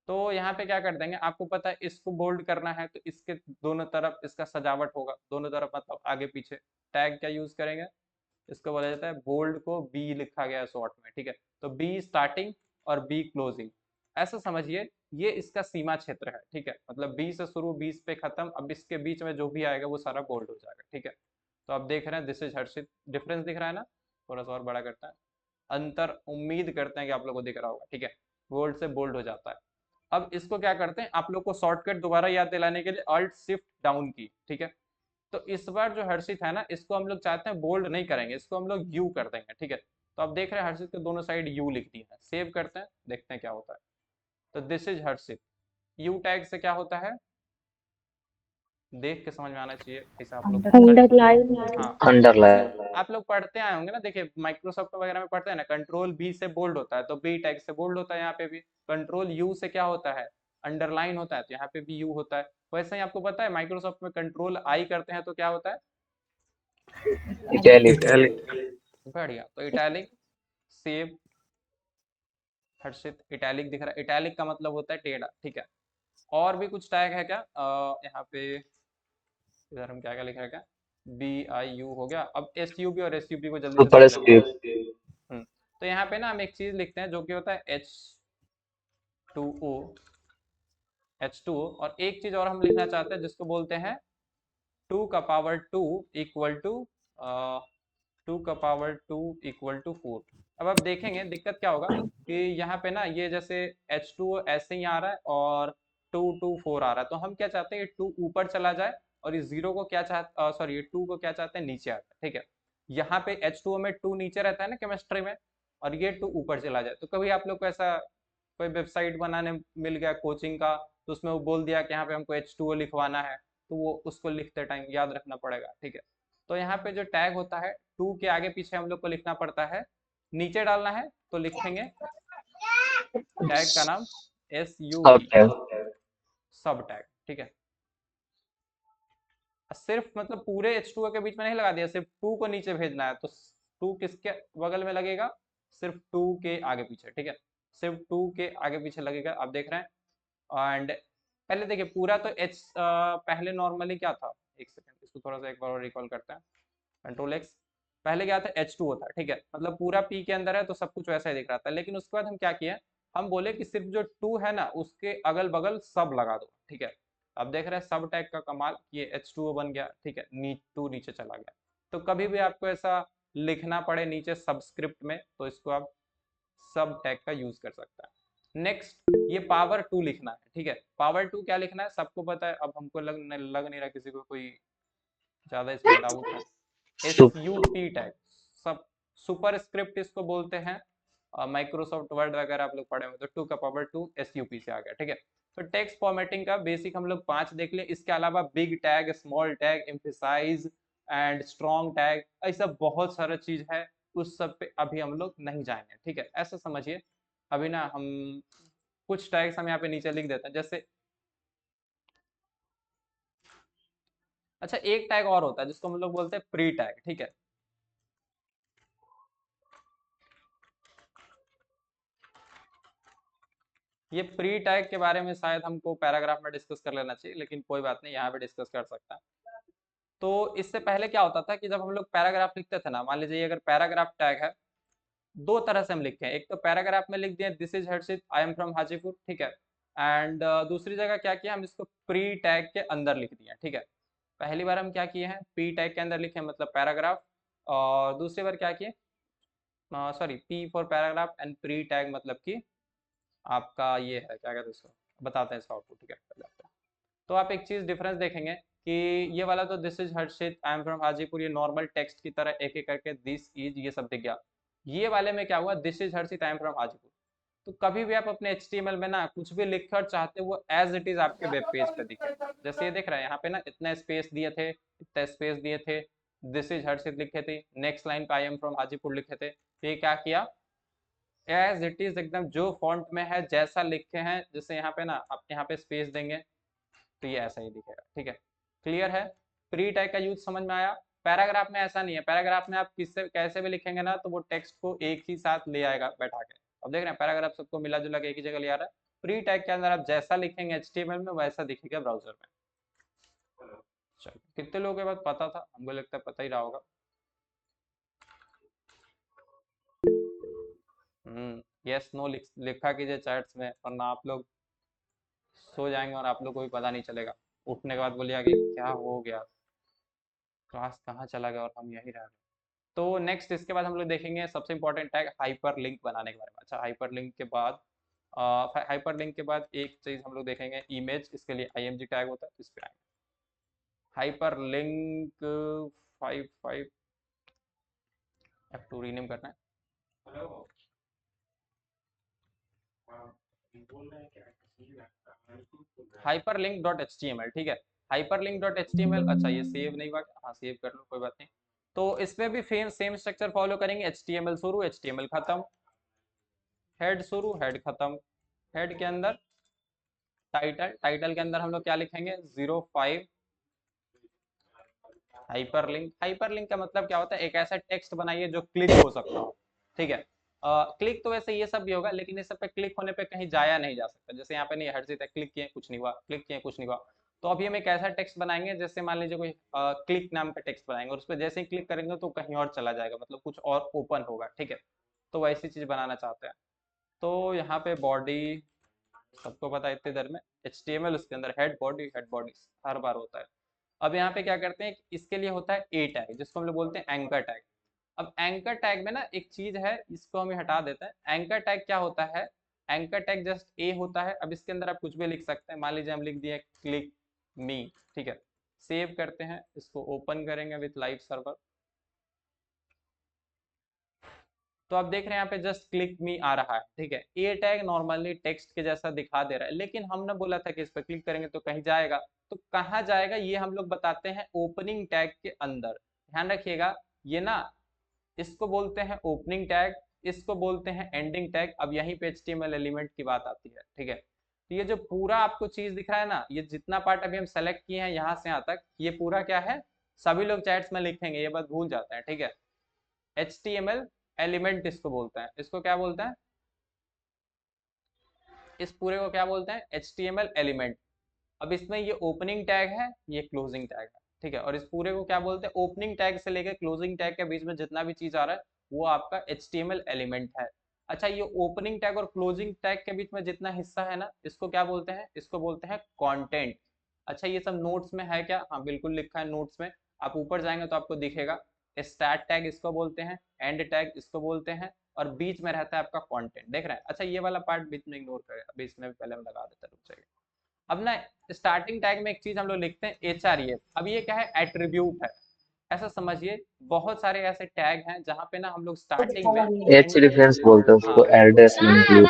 तो यहाँ पे क्या कर देंगे, आपको पता है इसको बोल्ड करना है तो इसके दोनों तरफ इसका सजावट होगा, दोनों तरफ मतलब आगे पीछे। टैग क्या यूज करेंगे, इसको बोला जाता है बोल्ड को बी लिखा गया है शॉर्ट में, ठीक है। तो बी स्टार्टिंग और बी क्लोजिंग, ऐसा समझिए ये इसका सीमा क्षेत्र है, ठीक है। मतलब बी से शुरू 20 पे खत्म, अब इसके बीच में जो भी आएगा वो सारा बोल्ड हो जाएगा, ठीक है। तो आप देख रहे हैं दिस इज हर्षित, डिफरेंस दिख रहा है ना, थोड़ा सा और बड़ा करता है, अंतर उम्मीद करते हैं कि आप लोगों को दिख रहा होगा, ठीक है। बोल्ड से बोल्ड हो जाता है। अब इसको क्या करते हैं, आप लोग को शॉर्टकट दोबारा याद दिलाने के लिए अल्ट शिफ्ट डाउन की, ठीक है। तो इस बार जो हर्षित है ना, इसको हम लोग चाहते हैं बोल्ड नहीं करेंगे, इसको हम लोग यू कर देंगे, ठीक है। तो आप देख रहे हैं हर्षित के दोनों साइड यू लिख दिया है, सेव करते हैं, देखते हैं क्या होता है। तो this is Harshit, you tag से क्या होता है, देख के समझ में आना चाहिए ऐसा आप लोग अंडरलाइन। हाँ, अंडरलाइन। इसमें आप लोग पढ़ते आए होंगे ना, देखिए माइक्रोसॉफ्ट वगैरह में पढ़ते हैं ना, कंट्रोल बी से बोल्ड होता है तो बी टैग से बोल्ड होता है, यहाँ पे भी कंट्रोल यू से क्या होता है, अंडरलाइन होता है, तो यहाँ पे भी यू होता है। वैसे ही आपको पता है माइक्रोसॉफ्ट में कंट्रोल आई करते हैं तो क्या होता है, इटैलिक। बढ़िया, तो इटैलिक, सेव हर्षित, इटैलिक दिख रहा है, इटैलिक का मतलब होता है टेढ़ा, ठीक है। और भी कुछ टैग है क्या, यहाँ पे इधर हम क्या क्या लिख रहे हैं, क्या बी आई यू हो गया। अब एस यू बी और एस यू बी को जल्दी से सुपर देख लेते हैं। स्क्रिप्ट। तो यहाँ पे ना हम एक चीज लिखते हैं जो कि होता है H2O, H2O, और एक चीज और हम लिखना चाहते हैं जिसको बोलते हैं 2 का पावर 2 इक्वल टू 2 का पावर 2 इक्वल टू 4। अब आप देखेंगे दिक्कत क्या होगा कि यहाँ पे ना ये जैसे H2O ऐसे ही आ रहा है और 2 2 4 आ रहा है, तो हम क्या चाहते हैं ये 2 ऊपर चला जाए और इस 0 को क्या चाहते, सॉरी ये 2 को क्या चाहते हैं नीचे आता है, ठीक है। यहाँ पे H2O में 2 नीचे रहता है ना केमिस्ट्री में, और ये 2 ऊपर चला जाए। तो कभी आप लोग को ऐसा कोई वेबसाइट बनाने मिल गया कोचिंग का, तो उसमें वो बोल दिया कि यहाँ पे हमको H2O लिखवाना है, तो वो उसको लिखते टाइम याद रखना पड़ेगा, ठीक है। तो यहाँ पे जो टैग होता है 2 के आगे पीछे हम लोग को लिखना पड़ता है, नीचे डालना है तो लिखेंगे टैग का नाम सब SUB, टैग। सब टैग, ठीक है। सिर्फ मतलब पूरे H2O के बीच में नहीं लगा दिया, सिर्फ 2 को नीचे भेजना है, तो 2 किसके बगल में लगेगा, सिर्फ 2 के आगे पीछे, ठीक है। सिर्फ 2 के आगे पीछे लगेगा, आप देख रहे हैं। एंड पहले देखिए पूरा तो पहले नॉर्मली क्या था, एक सेकंड इसको थोड़ा सा एक बार रिकॉल करते हैं, कंट्रोल एक्स। पहले क्या था H2O था, ठीक है, मतलब पूरा P के अंदर है तो सब कुछ वैसा ही दिख रहा था। लेकिन उसके बाद हम क्या किए, हम बोले कि सिर्फ जो 2 है ना उसके अगल बगल सब लगा दो, ठीक है। अब देख रहे हैं सब टैग का कमाल, ये H2O बन गया, ठीक है, नीचे चला गया। तो कभी भी आपको ऐसा लिखना पड़े नीचे सबस्क्रिप्ट में, तो इसको आप सब टैग का यूज कर सकता है। नेक्स्ट, ये पावर 2 लिखना है, ठीक है। पावर 2 क्या लिखना है सबको पता है, अब हमको लग नहीं रहा किसी को कोई ज्यादा इसमें डाउट है। Sup. SUP टैग, सब सुपर स्क्रिप्ट इसको बोलते हैं। माइक्रोसॉफ्ट वर्ड वगैरह आप लोग पढ़े हुए, तो 2 का पावर 2 SUP से आ गया, ठीक है। तो टेक्स्ट फॉर्मेटिंग का बेसिक हम लोग 5 देख लिए। इसके अलावा big tag, small tag, emphasize and strong tag, ऐसा बहुत सारा चीज है, उस सब पे अभी हम लोग नहीं जाएंगे, ठीक है। ऐसा समझिए, अभी ना हम कुछ टैग्स हम यहाँ पे नीचे लिख देते हैं, जैसे अच्छा एक टैग और होता है जिसको हम लोग बोलते हैं प्री टैग, ठीक है। ये प्री टैग के बारे में शायद हमको पैराग्राफ में डिस्कस कर लेना चाहिए, लेकिन कोई बात नहीं, यहाँ पे डिस्कस कर सकता है। तो इससे पहले क्या होता था कि जब हम लोग पैराग्राफ लिखते थे ना, मान लीजिए अगर पैराग्राफ टैग है, दो तरह से हम लिखते हैं। एक तो पैराग्राफ में लिख दिए this is Harshit, I am from Hajipur, ठीक है। एंड दूसरी जगह क्या किया, हम इसको प्री टैग के अंदर लिख दिया, ठीक है। पहली बार हम क्या किए हैं, प्री टैग के अंदर लिखे मतलब पैराग्राफ, और दूसरी बार क्या किए, sorry, P for paragraph and pre tag मतलब कि आपका ये है, क्या कहते हैं इसको, बताते हैं इसका आउटपुट, ठीक है। तो आप एक चीज डिफरेंस देखेंगे कि ये वाला तो this is Harshit, I am from Hajipur, ये नॉर्मल टेक्स्ट की तरह एक एक करके दिस इज ये सब दिख गया। ये वाले में क्या हुआ, this is Harshit, I am from Hajipur. तो कभी भी आप अपने HTML में ना कुछ भी लिखकर चाहते हो वो एज इट इज आपके वेब पेज पे दिखे। जैसे ये देख रहे हैं यहाँ पे ना, इतना स्पेस दिए थे, इतना स्पेस दिए थे, दिस इज हर्षित लिखे थे, नेक्स्ट लाइन पे आई एम फ्रॉम हाजीपुर लिखे थे। ये क्या किया, एज इट इज एकदम जो फॉन्ट में है जैसा लिखे हैं, जैसे यहाँ पे ना आप यहाँ पे स्पेस देंगे तो ये ऐसा ही दिखेगा, ठीक है। क्लियर है, प्री टैग का यूज समझ में आया। पैराग्राफ में ऐसा नहीं है, पैराग्राफ में आप किससे कैसे भी लिखेंगे ना तो वो टेक्स्ट को एक ही साथ ले आएगा बैठा के। अब देख रहे हैं पैराग्राफ सबको मिला जुला के एक ही जगह ले आ रहा है। प्री टैग के अंदर आप जैसा लिखेंगे HTML में वैसा दिखेगा ब्राउजर में। चलो, कितने लोगों के बाद पता था, हमको लगता है पता ही रहा होगा। यस नो लिखा कीजिए चैट्स में, वरना आप लोग सो जाएंगे और आप लोग को भी पता नहीं चलेगा। उठने के बाद बोलिए कि क्या हो गया, क्लास कहाँ चला गया और हम यहीं रह गए। तो नेक्स्ट इसके बाद हम लोग देखेंगे सबसे इंपॉर्टेंट टैग हाइपर लिंक बनाने के बारे में। अच्छा, हाइपर लिंक के बाद एक चीज हम लोग देखेंगे इमेज, इसके लिए IMG टैग होता है, इस पे आएंगे। हाइपर लिंक 5 F2 रीनेम करना है। hyperlink.html, ठीक है। hyperlink.html, अच्छा ये सेव नहीं हुआ, हाँ सेव कर लो कोई बात नहीं। तो इसमें भी सेम स्ट्रक्चर फॉलो करेंगे, HTML शुरू, HTML खत्म, हेड शुरू, हेड खत्म, हेड के अंदर टाइटल के अंदर हम लोग क्या लिखेंगे 05 हाइपरलिंक का मतलब क्या होता है, एक ऐसा टेक्स्ट बनाइए जो क्लिक हो सकता हो, ठीक है। क्लिक तो वैसे ये सब भी होगा, लेकिन इस सब पे क्लिक होने पे कहीं जाया नहीं जा सकता। जैसे यहाँ पे नहीं, हट से क्लिक किए कुछ नहीं हुआ, क्लिक किए कुछ नहीं हुआ। तो अभी हम एक ऐसा टेक्स्ट बनाएंगे, जैसे मान लीजिए कोई क्लिक नाम का टेक्स्ट बनाएंगे और उस पर जैसे ही क्लिक करेंगे तो कहीं और चला जाएगा, मतलब कुछ और ओपन होगा, ठीक है। तो वैसी चीज बनाना चाहते हैं। तो यहाँ पे बॉडी सबको पता है इतनी देर में, HTML उसके अंदर हेड बॉडी हर बार होता है। अब यहाँ पे क्या करते हैं, इसके लिए होता है A टैग, जिसको हम लोग बोलते हैं एंकर टैग। अब एंकर टैग में ना एक चीज है, इसको हमें हटा देते हैं। एंकर टैग क्या होता है, एंकर टैग जस्ट ए होता है। अब इसके अंदर आप कुछ भी लिख सकते हैं, मान लीजिए हम लिख दिए क्लिक मी, ठीक है। सेव करते हैं, इसको ओपन करेंगे विथ लाइव सर्वर। तो आप देख रहे हैं यहाँ पे जस्ट क्लिक मी आ रहा है, ठीक है। ए टैग नॉर्मली टेक्स्ट के जैसा दिखा दे रहा है, लेकिन हमने बोला था कि इस पर क्लिक करेंगे तो कहीं जाएगा। तो कहाँ जाएगा ये हम लोग बताते हैं ओपनिंग टैग के अंदर। ध्यान रखिएगा, ये ना इसको बोलते हैं ओपनिंग टैग, इसको बोलते हैं एंडिंग टैग। अब यहीं पे HTML एलिमेंट की बात आती है, ठीक है। तो ये जो पूरा आपको चीज दिख रहा है ना, ये जितना पार्ट अभी हम सेलेक्ट किए हैं यहाँ से यहाँ तक, ये पूरा क्या है, सभी लोग चैट्स में लिखेंगे, ये बात भूल जाते हैं, ठीक है। HTML एलिमेंट इसको बोलते हैं, इसको क्या बोलते हैं, इस पूरे को क्या बोलते हैं, HTML एलिमेंट। अब इसमें ये ओपनिंग टैग है, ये क्लोजिंग टैग है, ठीक है। और इस पूरे को क्या बोलते हैं, ओपनिंग टैग से लेकर क्लोजिंग टैग के बीच में जितना भी चीज आ रहा है वो आपका HTML एलिमेंट है। अच्छा, ये ओपनिंग टैग और क्लोजिंग टैग के बीच में जितना हिस्सा है ना, इसको क्या बोलते हैं, इसको बोलते हैं कंटेंट। अच्छा ये सब नोट्स में है क्या? हाँ बिल्कुल लिखा है नोट्स में। आप ऊपर जाएंगे तो आपको दिखेगा। स्टार्ट टैग इसको बोलते हैं, एंड टैग इसको बोलते हैं, और बीच में रहता है आपका कंटेंट। देख रहे हैं? अच्छा ये वाला पार्ट बीच में इग्नोर करें, अभी इसमें भी पहले हम लगा देते हैं, रुक जाइए। अब ना स्टार्टिंग टैग में एक चीज हम लोग लिखते हैं एच आर एफ। अब ये क्या है? एट्रीब्यूट है। ऐसा समझिए बहुत सारे ऐसे टैग हैं जहाँ पे ना हम लोग स्टार्टिंग में एच रेफरेंस बोलते हैं उसको, हाँ एड्रेस इंक्लूड।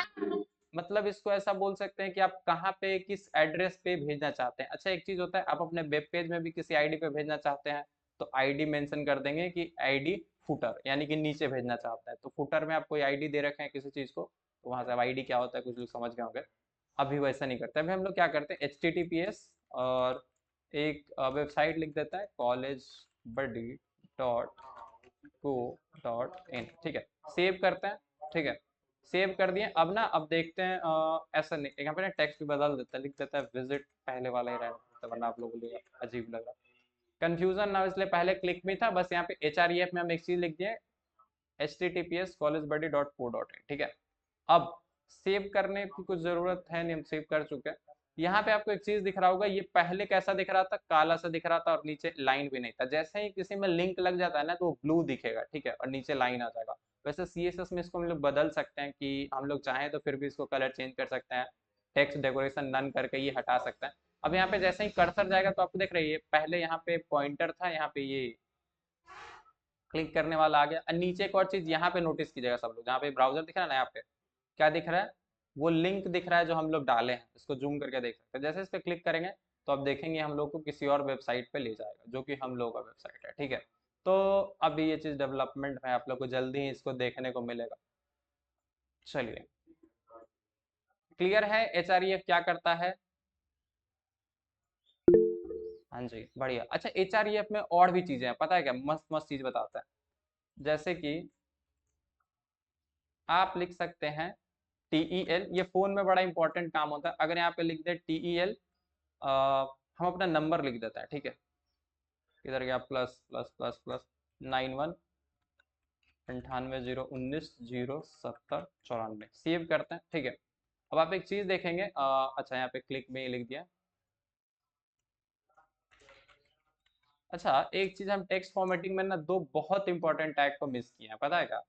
मतलब इसको ऐसा बोल सकते हैं कि आप कहाँ पे किस एड्रेस पे भेजना चाहते हैं। अच्छा एक चीज होता है, आप अपने वेब पेज में भी किसी आईडी पे भेजना चाहते हैं तो आईडी मेंशन कर देंगे कि आईडी फुटर, यानी कि नीचे भेजना चाहते हैं। तो फुटर में आप कोई आईडी दे रखे हैं किसी चीज को, तो वहां से अब आईडी क्या होता है कुछ लोग समझ गए होंगे। अभी वैसा नहीं करते। अभी हम लोग क्या करते हैं, HTTPS और एक वेबसाइट लिख देता है collegebuddy.co.in, ठीक है। सेव करते हैं, ठीक है। सेव कर दिए। अब ना अब देखते हैं ऐसा नहीं, यहाँ पे ना टेक्स्ट भी बदल देता है, लिख देता है विजिट, पहले वाला ही रहना था, वरना आप लोगों को अजीब लग रहा। कंफ्यूजन ना हो इसलिए पहले क्लिक में था, बस यहाँ पे HREF में हम एक चीज लिख दिए https://collegebuddy.co.in, ठीक है। अब सेव करने की कुछ जरूरत है नहीं, हम सेव कर चुके हैं। यहाँ पे आपको एक चीज दिख रहा होगा, ये पहले कैसा दिख रहा था, काला सा दिख रहा था और नीचे लाइन भी नहीं था। जैसे ही किसी में लिंक लग जाता है ना तो वो ब्लू दिखेगा, ठीक है, और नीचे लाइन आ जाएगा। वैसे CSS में इसको हम लोग बदल सकते हैं कि हम लोग चाहें तो फिर भी इसको कलर चेंज कर सकते हैं, टेक्स्ट डेकोरेशन नन करके ये हटा सकते हैं। अब यहाँ पे जैसे ही कर्सर जाएगा तो आपको देख रही है पहले यहाँ पे पॉइंटर था, यहाँ पे ये क्लिक करने वाला आ गया। और नीचे एक और चीज यहाँ पे नोटिस कीजिएगा सब लोग, जहाँ पे ब्राउजर दिख रहा है ना, यहाँ पे क्या दिख रहा है, वो लिंक दिख रहा है जो हम लोग डाले हैं। इसको जूम करके देख सकते हैं। जैसे इस पर क्लिक करेंगे तो आप देखेंगे हम लोग को किसी और वेबसाइट पे ले जाएगा जो कि हम लोग का वेबसाइट है, ठीक है। तो अभी ये चीज डेवलपमेंट में, आप लोग को जल्दी ही इसको देखने को मिलेगा। चलिए क्लियर है HREF क्या करता है? हाँ जी बढ़िया। अच्छा HREF में और भी चीजें हैं, पता है क्या? मस्त मस्त चीज बताता है। जैसे कि आप लिख सकते हैं TEL, ये फोन में बड़ा इंपॉर्टेंट काम होता है। अगर यहाँ पे लिख दे TEL, हम अपना नंबर लिख देते हैं, ठीक है। इधर गया plus plus plus plus 91 98 019 070 save करते हैं, ठीक है। अब आप एक चीज देखेंगे, अच्छा यहाँ पे क्लिक में ही लिख दिया। अच्छा एक चीज हम टेक्स्ट फॉर्मेटिंग में ना दो बहुत इंपॉर्टेंट टैग को मिस किए हैं, पता है क्या?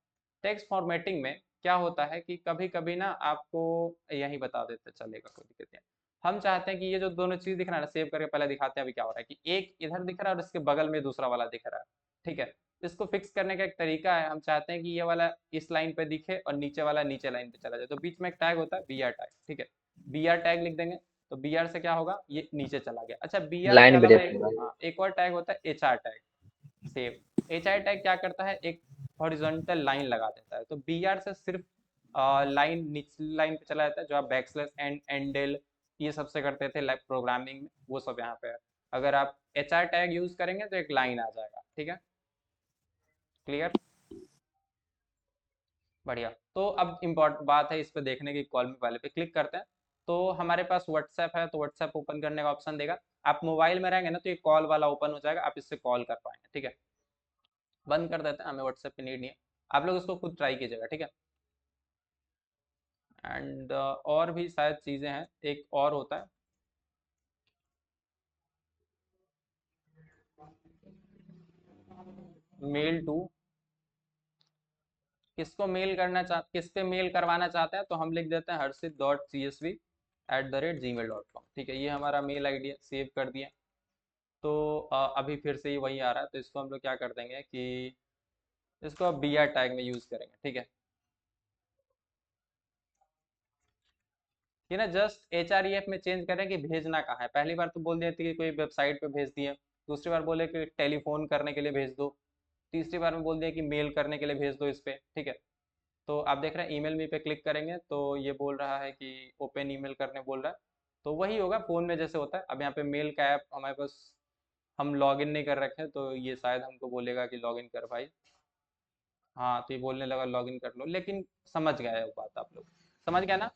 टेक्स्ट फॉर्मेटिंग में क्या होता है कि कभी कभी ना आपको यही बता देते चलेगा, कोई दिक्कत नहीं। हम चाहते हैं कि ये जो दोनों चीज दिख रहा है ना, सेव करके पहले दिखाते हैं अभी क्या हो रहा है कि एक इधर दिख रहा है और इसके बगल में दूसरा वाला दिख रहा है, ठीक है। इसको फिक्स करने का एक तरीका है, हम चाहते हैं कि ये वाला इस लाइन पे दिखे और नीचे वाला नीचे लाइन पे चला जाए, तो बीच में एक टैग होता है BR टैग, ठीक है। BR टैग लिख देंगे तो BR से क्या होगा, ये नीचे चला गया। अच्छा BR के लाइन अलावा ब्रेक एक, होगा। हाँ, एक और टैग होता है HR tag. Save HR tag क्या करता है, एक हॉरिजॉन्टल लाइन लगा देता है। तो BR से सिर्फ लाइन निचली लाइन पे चला जाता है, जो आप बैकस्लैश एंड एंडल ये सबसे करते थे लाइक प्रोग्रामिंग में, वो सब यहाँ पे है। अगर आप HR टैग यूज करेंगे तो एक लाइन आ जाएगा, ठीक है। क्लियर? बढ़िया। तो अब इम्पोर्टेंट बात है इस पे देखने की, कॉल में वाले पे क्लिक करते हैं तो हमारे पास व्हाट्सएप है, तो व्हाट्सएप ओपन करने का ऑप्शन देगा। आप मोबाइल में रहेंगे ना तो ये कॉल वाला ओपन हो जाएगा, आप इससे कॉल कर पाएंगे, ठीक है। बंद कर देते हैं, हमें व्हाट्सएप की नीड नहीं है। आप लोग इसको खुद ट्राई कीजिएगा, ठीक है। एंड और भी शायद चीज़ें हैं, एक और होता है मेल टू, किसको मेल करना किस पे मेल करवाना चाहते हैं तो हम लिख देते हैं harshit.csv@gmail.com, ठीक है। ये हमारा मेल आईडी है, सेव कर दिया। तो अभी फिर से ही वही आ रहा है, तो इसको हम लोग क्या कर देंगे कि इसको BR टैग में यूज करेंगे, ठीक है। ये ना जस्ट HREF में चेंज करें कि भेजना कहाँ है। पहली बार तो बोल दिए थे कि कोई वेबसाइट पे भेज दिए, दूसरी बार बोले कि टेलीफोन करने के लिए भेज दो, तीसरी बार में बोल दिया कि मेल करने के लिए भेज दो इस पे, ठीक है। तो आप देख रहे हैं ईमेल मी पे क्लिक करेंगे तो ये बोल रहा है कि ओपन ईमेल करने बोल रहा है, तो वही होगा फोन में जैसे होता है। अब यहाँ पे मेल का ऐप हमारे पास, हम लॉगिन नहीं कर रखे हैं तो ये शायद हमको बोलेगा कि लॉगिन कर भाई। हाँ तो ये बोलने लगा लॉगिन कर लो, लेकिन समझ गया है वो बात, आप लोग समझ गया ना।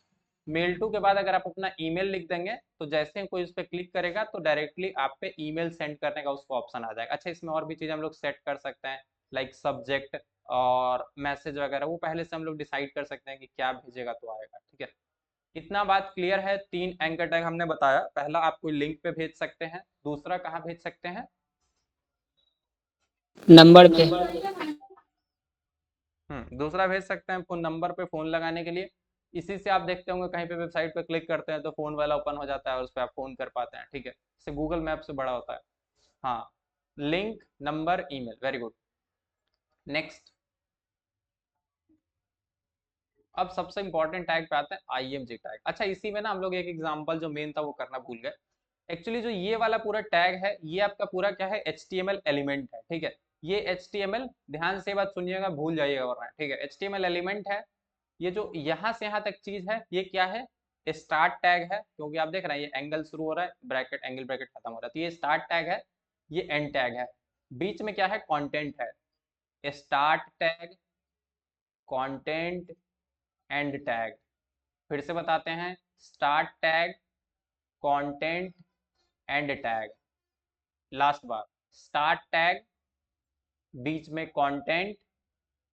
मेल टू के बाद अगर आप अपना ईमेल लिख देंगे तो जैसे ही कोई उस पर क्लिक करेगा तो डायरेक्टली आप पे ईमेल सेंड करने का उसको ऑप्शन आ जाएगा। अच्छा इसमें और भी चीज़ हम लोग सेट कर सकते हैं, लाइक सब्जेक्ट और मैसेज वगैरह, वो पहले से हम लोग डिसाइड कर सकते हैं कि क्या भेजेगा तो आएगा, ठीक है। इतना बात क्लियर है। 3 एंकर टैग हमने बताया। पहला आप कोई लिंक पे भेज सकते हैं, दूसरा कहाँ भेज सकते हैं, नंबर पे। दूसरा भेज सकते हैं फोन नंबर पे फोन लगाने के लिए। इसी से आप देखते होंगे कहीं पे वेबसाइट पे क्लिक करते हैं तो फोन वाला ओपन हो जाता है और उस पर आप फोन कर पाते हैं, ठीक है। इससे गूगल मैप से बड़ा होता है। हाँ, link, number, email, very good. Next, अब सबसे इंपॉर्टेंट टैग पे आते हैं, आईएमजी टैग। अच्छा, इसी में ना हम लोग एक एग्जांपल जो मेन था वो करना भूल गए। एक्चुअली जो ये वाला पूरा टैग है ये आपका पूरा क्या है, HTML एलिमेंट है, ठीक है। ये HTML, ध्यान से बात सुनिएगा, भूल जाइएगा वरना, ठीक है। HTML एलिमेंट है। ये जो यहाँ से यहाँ तक चीज है ये क्या है, स्टार्ट टैग है, क्योंकि आप देख रहे हैं ये एंगल शुरू हो रहा है, ब्रैकेट एंगल ब्रैकेट खत्म हो रहा है, तो ये स्टार्ट टैग है। ये एंड टैग है। बीच में क्या है, कंटेंट है। Start tag, content, end tag. फिर से बताते हैं, start tag, content, end tag. Last बार, स्टार्ट टैग, बीच में कंटेंट,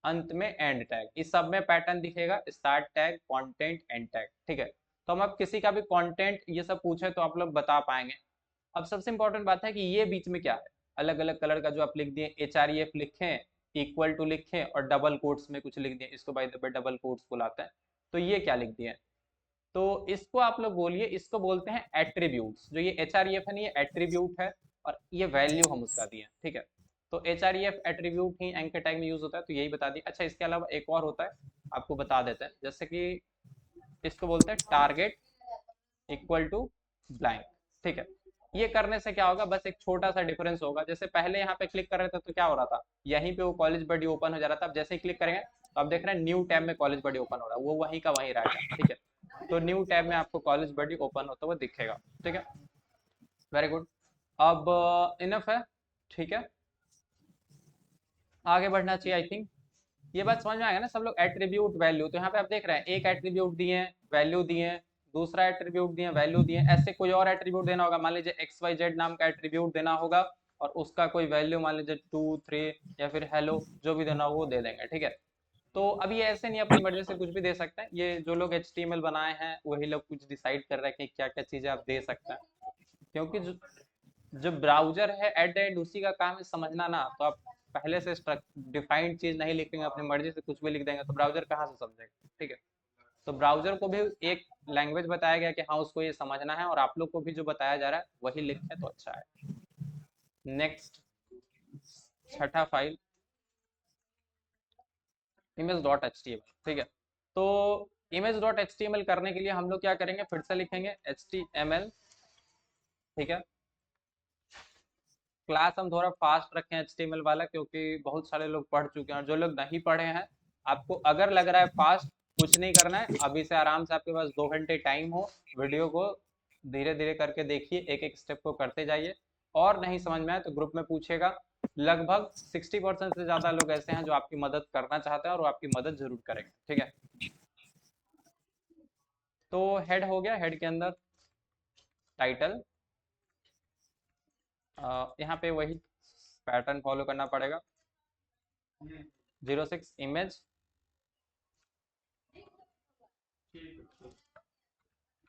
अंत में एंड टैग। इस सब में पैटर्न दिखेगा, start tag, content, end tag, ठीक है। तो हम अब किसी का भी कंटेंट ये सब पूछे तो आप लोग बता पाएंगे। अब सबसे इंपॉर्टेंट बात है कि ये बीच में क्या है, अलग अलग कलर का जो आप लिख दिए, HREF लिखें, इक्वल टू लिखें और डबल कोट्स में कुछ लिख दिए, इसको by the way double quotes बुलाते हैं। तो ये क्या लिख दिए, तो इसको आप लोग बोलिए, इसको बोलते हैं एट्रीब्यूट्स। जो ये HREF है ना, ये एट्रीब्यूट है और ये वैल्यू हम उसका दिए, ठीक है। तो HREF एट्रीब्यूट ही एंकर टैग में यूज होता है, तो यही बता दिए। अच्छा, इसके अलावा एक और होता है, आपको बता देते हैं, जैसे कि इसको बोलते हैं टारगेट इक्वल टू ब्लैंक, ठीक है। ये करने से क्या होगा, बस एक छोटा सा डिफरेंस होगा। जैसे पहले यहाँ पे क्लिक कर रहे थे तो क्या हो रहा था, यहीं पे वो कॉलेज बडी ओपन हो जा रहा था। अब जैसे ही क्लिक करेंगे तो आप देख रहे हैं न्यू टैब में कॉलेज बडी ओपन हो रहा है, वो वहीं का वहीं रहेगा, ठीक है। तो न्यू टैब में आपको कॉलेज बडी ओपन होता हुआ दिखेगा, ठीक है। Very good. अब इनफ है, ठीक है, आगे बढ़ना चाहिए आई थिंक। ये बात समझ में आएगा ना सब लोग, एट्रीब्यूट वैल्यू। तो यहाँ पे आप देख रहे हैं एक एट्रीब्यूट दिए, वैल्यू दिए, दूसरा एट्रीब्यूट दिए, वैल्यू दिए। ऐसे कोई और एट्रीब्यूट देना होगा, मान लीजिए XYZ नाम का एट्रीब्यूट देना होगा और उसका कोई वैल्यू मान लीजिए 2 3 या फिर हेलो, जो भी देना हो वो दे देंगे, ठीक है। तो अब ये ऐसे नहीं अपनी मर्जी से कुछ भी दे सकते हैं, ये जो लोग HTML बनाए हैं वही लोग कुछ डिसाइड कर रहे हैं कि क्या क्या चीजें आप दे सकते हैं। क्योंकि जो ब्राउजर है एट द एंड उसी का काम है समझना ना, तो आप पहले से डिफाइंड चीज नहीं लिखेंगे, अपनी मर्जी से कुछ भी लिख देंगे तो ब्राउजर कहाँ से समझेगा, ठीक है। तो ब्राउजर को भी एक लैंग्वेज बताया गया कि हाँ उसको ये समझना है, और आप लोग को भी जो बताया जा रहा है वही लिखे तो अच्छा है। नेक्स्ट, छठा फाइल image.html, ठीक है। तो image.html करने के लिए हम लोग क्या करेंगे, फिर से लिखेंगे HTML, ठीक है। क्लास हम थोड़ा फास्ट रखें HTML वाला, क्योंकि बहुत सारे लोग पढ़ चुके हैं, और जो लोग नहीं पढ़े हैं, आपको अगर लग रहा है फास्ट, कुछ नहीं करना है, अभी से आराम से आपके पास 2 घंटे टाइम हो, वीडियो को धीरे धीरे करके देखिए, एक एक स्टेप को करते जाइए। और नहीं समझ में आए तो ग्रुप में पूछेगा। लगभग 60% से ज्यादा लोग ऐसे हैं जो आपकी मदद करना चाहते हैं और वो आपकी मदद जरूर करेंगे, ठीक है। तो हेड हो गया, हेड के अंदर टाइटल, यहाँ पे वही पैटर्न फॉलो करना पड़ेगा। 06 इमेज,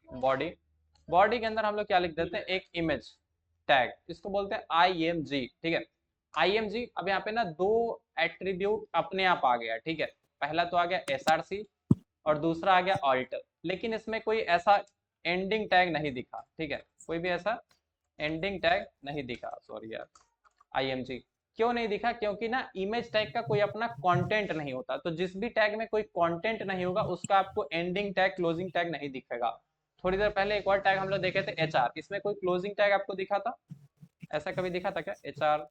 बॉडी, बॉडी के अंदर हम लोग क्या लिख देते हैं, एक इमेज टैग, इसको बोलते हैं IMG, ठीक है। IMG, अब यहाँ पे ना 2 एट्रीब्यूट अपने आप आ गया, ठीक है। पहला तो आ गया SRC और दूसरा आ गया ऑल्ट, लेकिन इसमें कोई ऐसा एंडिंग टैग नहीं दिखा, ठीक है। कोई भी ऐसा एंडिंग टैग नहीं दिखा, सॉरी यार, IMG क्यों नहीं दिखा, क्योंकि ना इमेज टैग का कोई अपना कंटेंट नहीं होता। तो जिस भी टैग में कोई कंटेंट नहीं होगा उसका आपको एंडिंग टैग, क्लोजिंग टैग नहीं दिखेगा। थोड़ी देर पहले एक और टैग हम लोग देखे थे HR, इसमें कोई क्लोजिंग टैग आपको दिखा था, ऐसा कभी दिखा था क्या, HR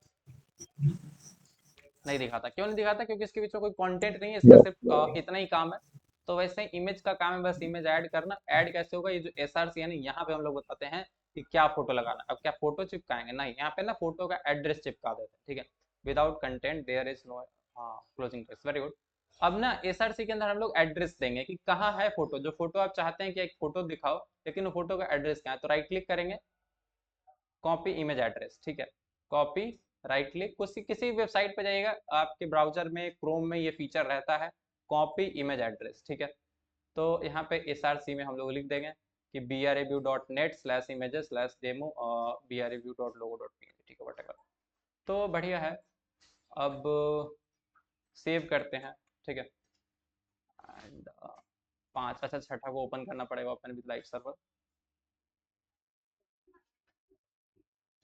नहीं दिखा था। क्यों नहीं दिखा था, क्योंकि इसके पीछे कोई कंटेंट नहीं है, इसका सिर्फ इतना ही काम है। तो वैसे ही इमेज का काम है बस इमेज ऐड करना। ऐड कैसे होगा, ये जो SRC है ना, यहाँ पे हम लोग बताते हैं कि क्या फोटो लगाना। अब क्या फोटो चिपकाएंगे, नहीं, यहाँ पे ना फोटो का एड्रेस चिपका देते हैं, ठीक है। Without content there is no, हाँ, क्लोजिंग टेक्स्ट, वेरी गुड। अब ना SRC के अंदर हम लोग एड्रेस देंगे कि कहाँ है फोटो, जो फोटो आप चाहते हैं कि एक फोटो दिखाओ, लेकिन वो फोटो का एड्रेस क्या है। तो राइट क्लिक करेंगे, कॉपी इमेज एड्रेस, ठीक है। कॉपी, राइट क्लिक, किसी वेबसाइट पे जाइएगा, आपके ब्राउजर में क्रोम में ये फीचर रहता है, कॉपी इमेज एड्रेस, ठीक है। तो यहाँ पे src में हम लोग लिख देंगे कि brreview.net/images/demo brreview.logo.png, ठीक है, whatever। तो बढ़िया है। अब सेव करते हैं, ठीक है। एंड 5, अच्छा छठा को ओपन करना पड़ेगा, ओपन विद लाइव सर्वर।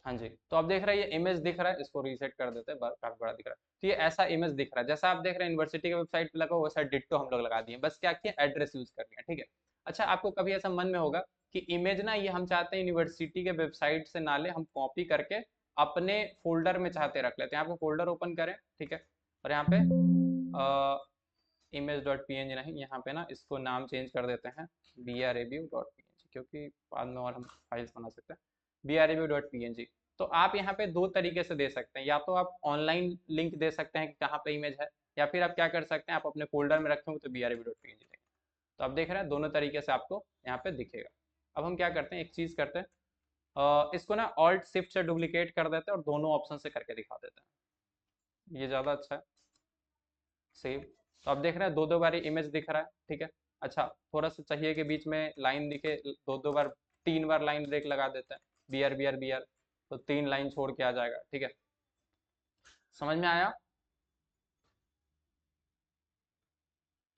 हाँ जी, तो आप देख रहे हैं ये इमेज दिख रहा है, इसको रीसेट कर देते हैं, काफी बड़ा दिख रहा है। तो ये ऐसा इमेज दिख रहा है, जैसा आप देख रहे हैं यूनिवर्सिटी के वेबसाइट पे लगा वैसा डिट्टो हम लोग लगा दिए, बस क्या किया, एड्रेस यूज कर लिया, ठीक है। अच्छा, आपको कभी ऐसा मन में होगा कि इमेज ना ये हम चाहते हैं यूनिवर्सिटी के वेबसाइट से ना ले, हम कॉपी करके अपने फोल्डर में चाहते रख लेते हैं। आपको फोल्डर ओपन करें, ठीक है, और यहाँ पे image.png नहीं, यहाँ पे ना इसको नाम चेंज कर देते हैं brreview.png, क्योंकि बाद में और हम फाइल्स बना सकते हैं brreview.png। तो आप यहाँ पे दो तरीके से दे सकते हैं, या तो आप ऑनलाइन लिंक दे सकते हैं कि कहाँ पे इमेज है, या फिर आप क्या कर सकते हैं, आप अपने फोल्डर में रखे हो तो brreview.png देंगे। तो आप देख रहे हैं दोनों तरीके से आपको यहाँ पे दिखेगा। अब हम क्या करते हैं, एक चीज़ करते हैं, इसको ना ऑल्ट शिफ्ट से डुप्लीकेट कर देते हैं और दोनों ऑप्शन से करके दिखा देते हैं, ये ज़्यादा अच्छा है। सेव। तो आप देख रहे हैं दो दो बार इमेज दिख रहा है, ठीक है। अच्छा, थोड़ा सा चाहिए कि बीच में लाइन दिखे, दो दो बार, 3 बार लाइन ब्रेक लगा देते हैं, br तो 3 लाइन छोड़ के आ जाएगा, ठीक है। समझ में आया?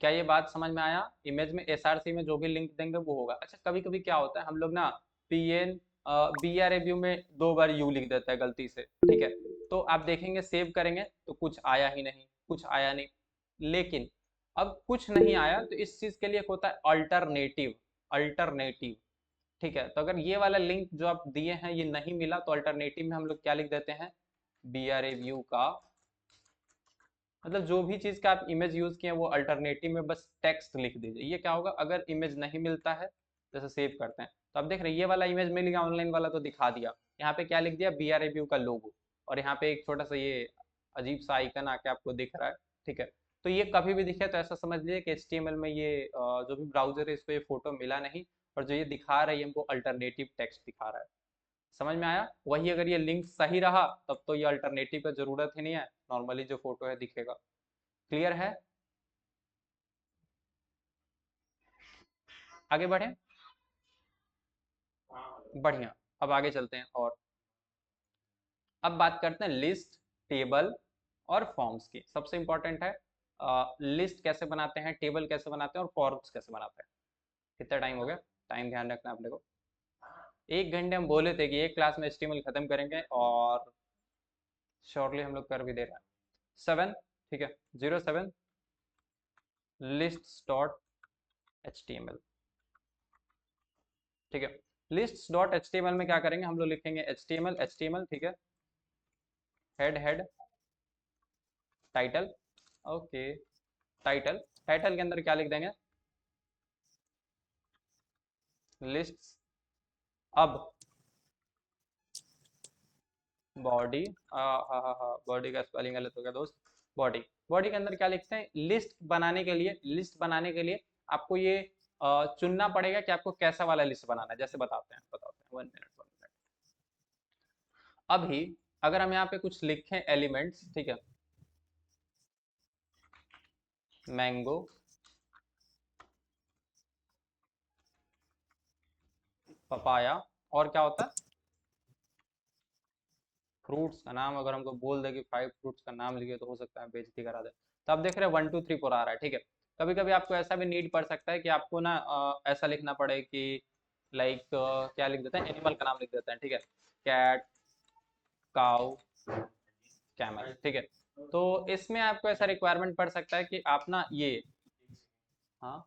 क्या ये बात समझ में आया? इमेज में src में जो भी लिंक देंगे वो होगा। अच्छा, कभी कभी क्या होता है, हम लोग ना pn brreview में 2 बार u लिख देता है गलती से, ठीक है। तो आप देखेंगे सेव करेंगे तो कुछ आया ही नहीं, कुछ आया नहीं। लेकिन अब कुछ नहीं आया तो इस चीज के लिए एक होता है अल्टरनेटिव, अल्टरनेटिव, ठीक है। तो अगर ये वाला लिंक जो आप दिए हैं ये नहीं मिला तो अल्टरनेटिव में हम लोग क्या लिख देते हैं, brreview का, मतलब जो भी चीज का आप इमेज यूज किए वो अल्टरनेटिव में बस टेक्स्ट लिख दीजिए। ये क्या होगा, अगर इमेज नहीं मिलता है, जैसे सेव करते हैं तो आप देख रहे हैं ये वाला इमेज मिल गया, ऑनलाइन वाला तो दिखा दिया, यहाँ पे क्या लिख दिया, brreview का लोगो, और यहाँ पे एक छोटा सा ये अजीब सा आइकन आके आपको दिख रहा है, ठीक है। तो ये कभी भी दिखे तो ऐसा समझ लीजिए कि HTML में ये जो भी ब्राउजर है इसको ये फोटो मिला नहीं, और जो ये दिखा रहा है ये हमको अल्टरनेटिव टेक्स्ट दिखा रहा है। समझ में आया? वही अगर ये लिंक सही रहा तब तो ये अल्टरनेटिव का जरूरत ही नहीं है, नॉर्मली जो फोटो है दिखेगा। क्लियर है? आगे बढ़े, बढ़िया। अब आगे चलते हैं, और अब बात करते हैं लिस्ट, टेबल और फॉर्म्स की। सबसे इंपॉर्टेंट है लिस्ट कैसे बनाते हैं, टेबल कैसे बनाते हैं और फॉर्म्स कैसे बनाते हैं। कितना टाइम हो गया? टाइम ध्यान रखना अपने को। 1 घंटे हम बोले थे कि एक क्लास में HTML खत्म करेंगे, और श्योरली हम लोग कर भी दे रहे हैं। 7, ठीक है, 07 lists.html, ठीक है। lists.html में क्या करेंगे, हम लोग लिखेंगे HTML, ठीक है, हेड टाइटल, ओके, टाइटल के अंदर क्या लिख देंगे, लिस्ट्स। अब बॉडी, हाँ, बॉडी का स्पेलिंग गलत हो गया दोस्त। बॉडी के अंदर क्या लिखते हैं, लिस्ट बनाने के लिए आपको ये चुनना पड़ेगा कि आपको कैसा वाला लिस्ट बनाना है। जैसे बताते हैं 1 मिनट। अभी अगर हम यहाँ पे कुछ लिखें एलिमेंट्स, ठीक है, मैंगो, पपाया, और क्या होता है, फ्रूट्स का नाम अगर हमको बोल दे कि 5 फ्रूट्स का नाम लिखे तो हो सकता है बेइज्जती करा दे। तो आप देख रहे हैं 1 2 3 4 आ रहा है, ठीक है। कभी कभी आपको ऐसा भी नीड पड़ सकता है कि आपको ना ऐसा लिखना पड़े कि लाइक क्या लिख देते हैं, एनिमल का नाम लिख देते हैं, ठीक है, कैट, काउ, कैमल, ठीक है। तो इसमें आपको ऐसा रिक्वायरमेंट पड़ सकता है कि आप ना ये, हाँ,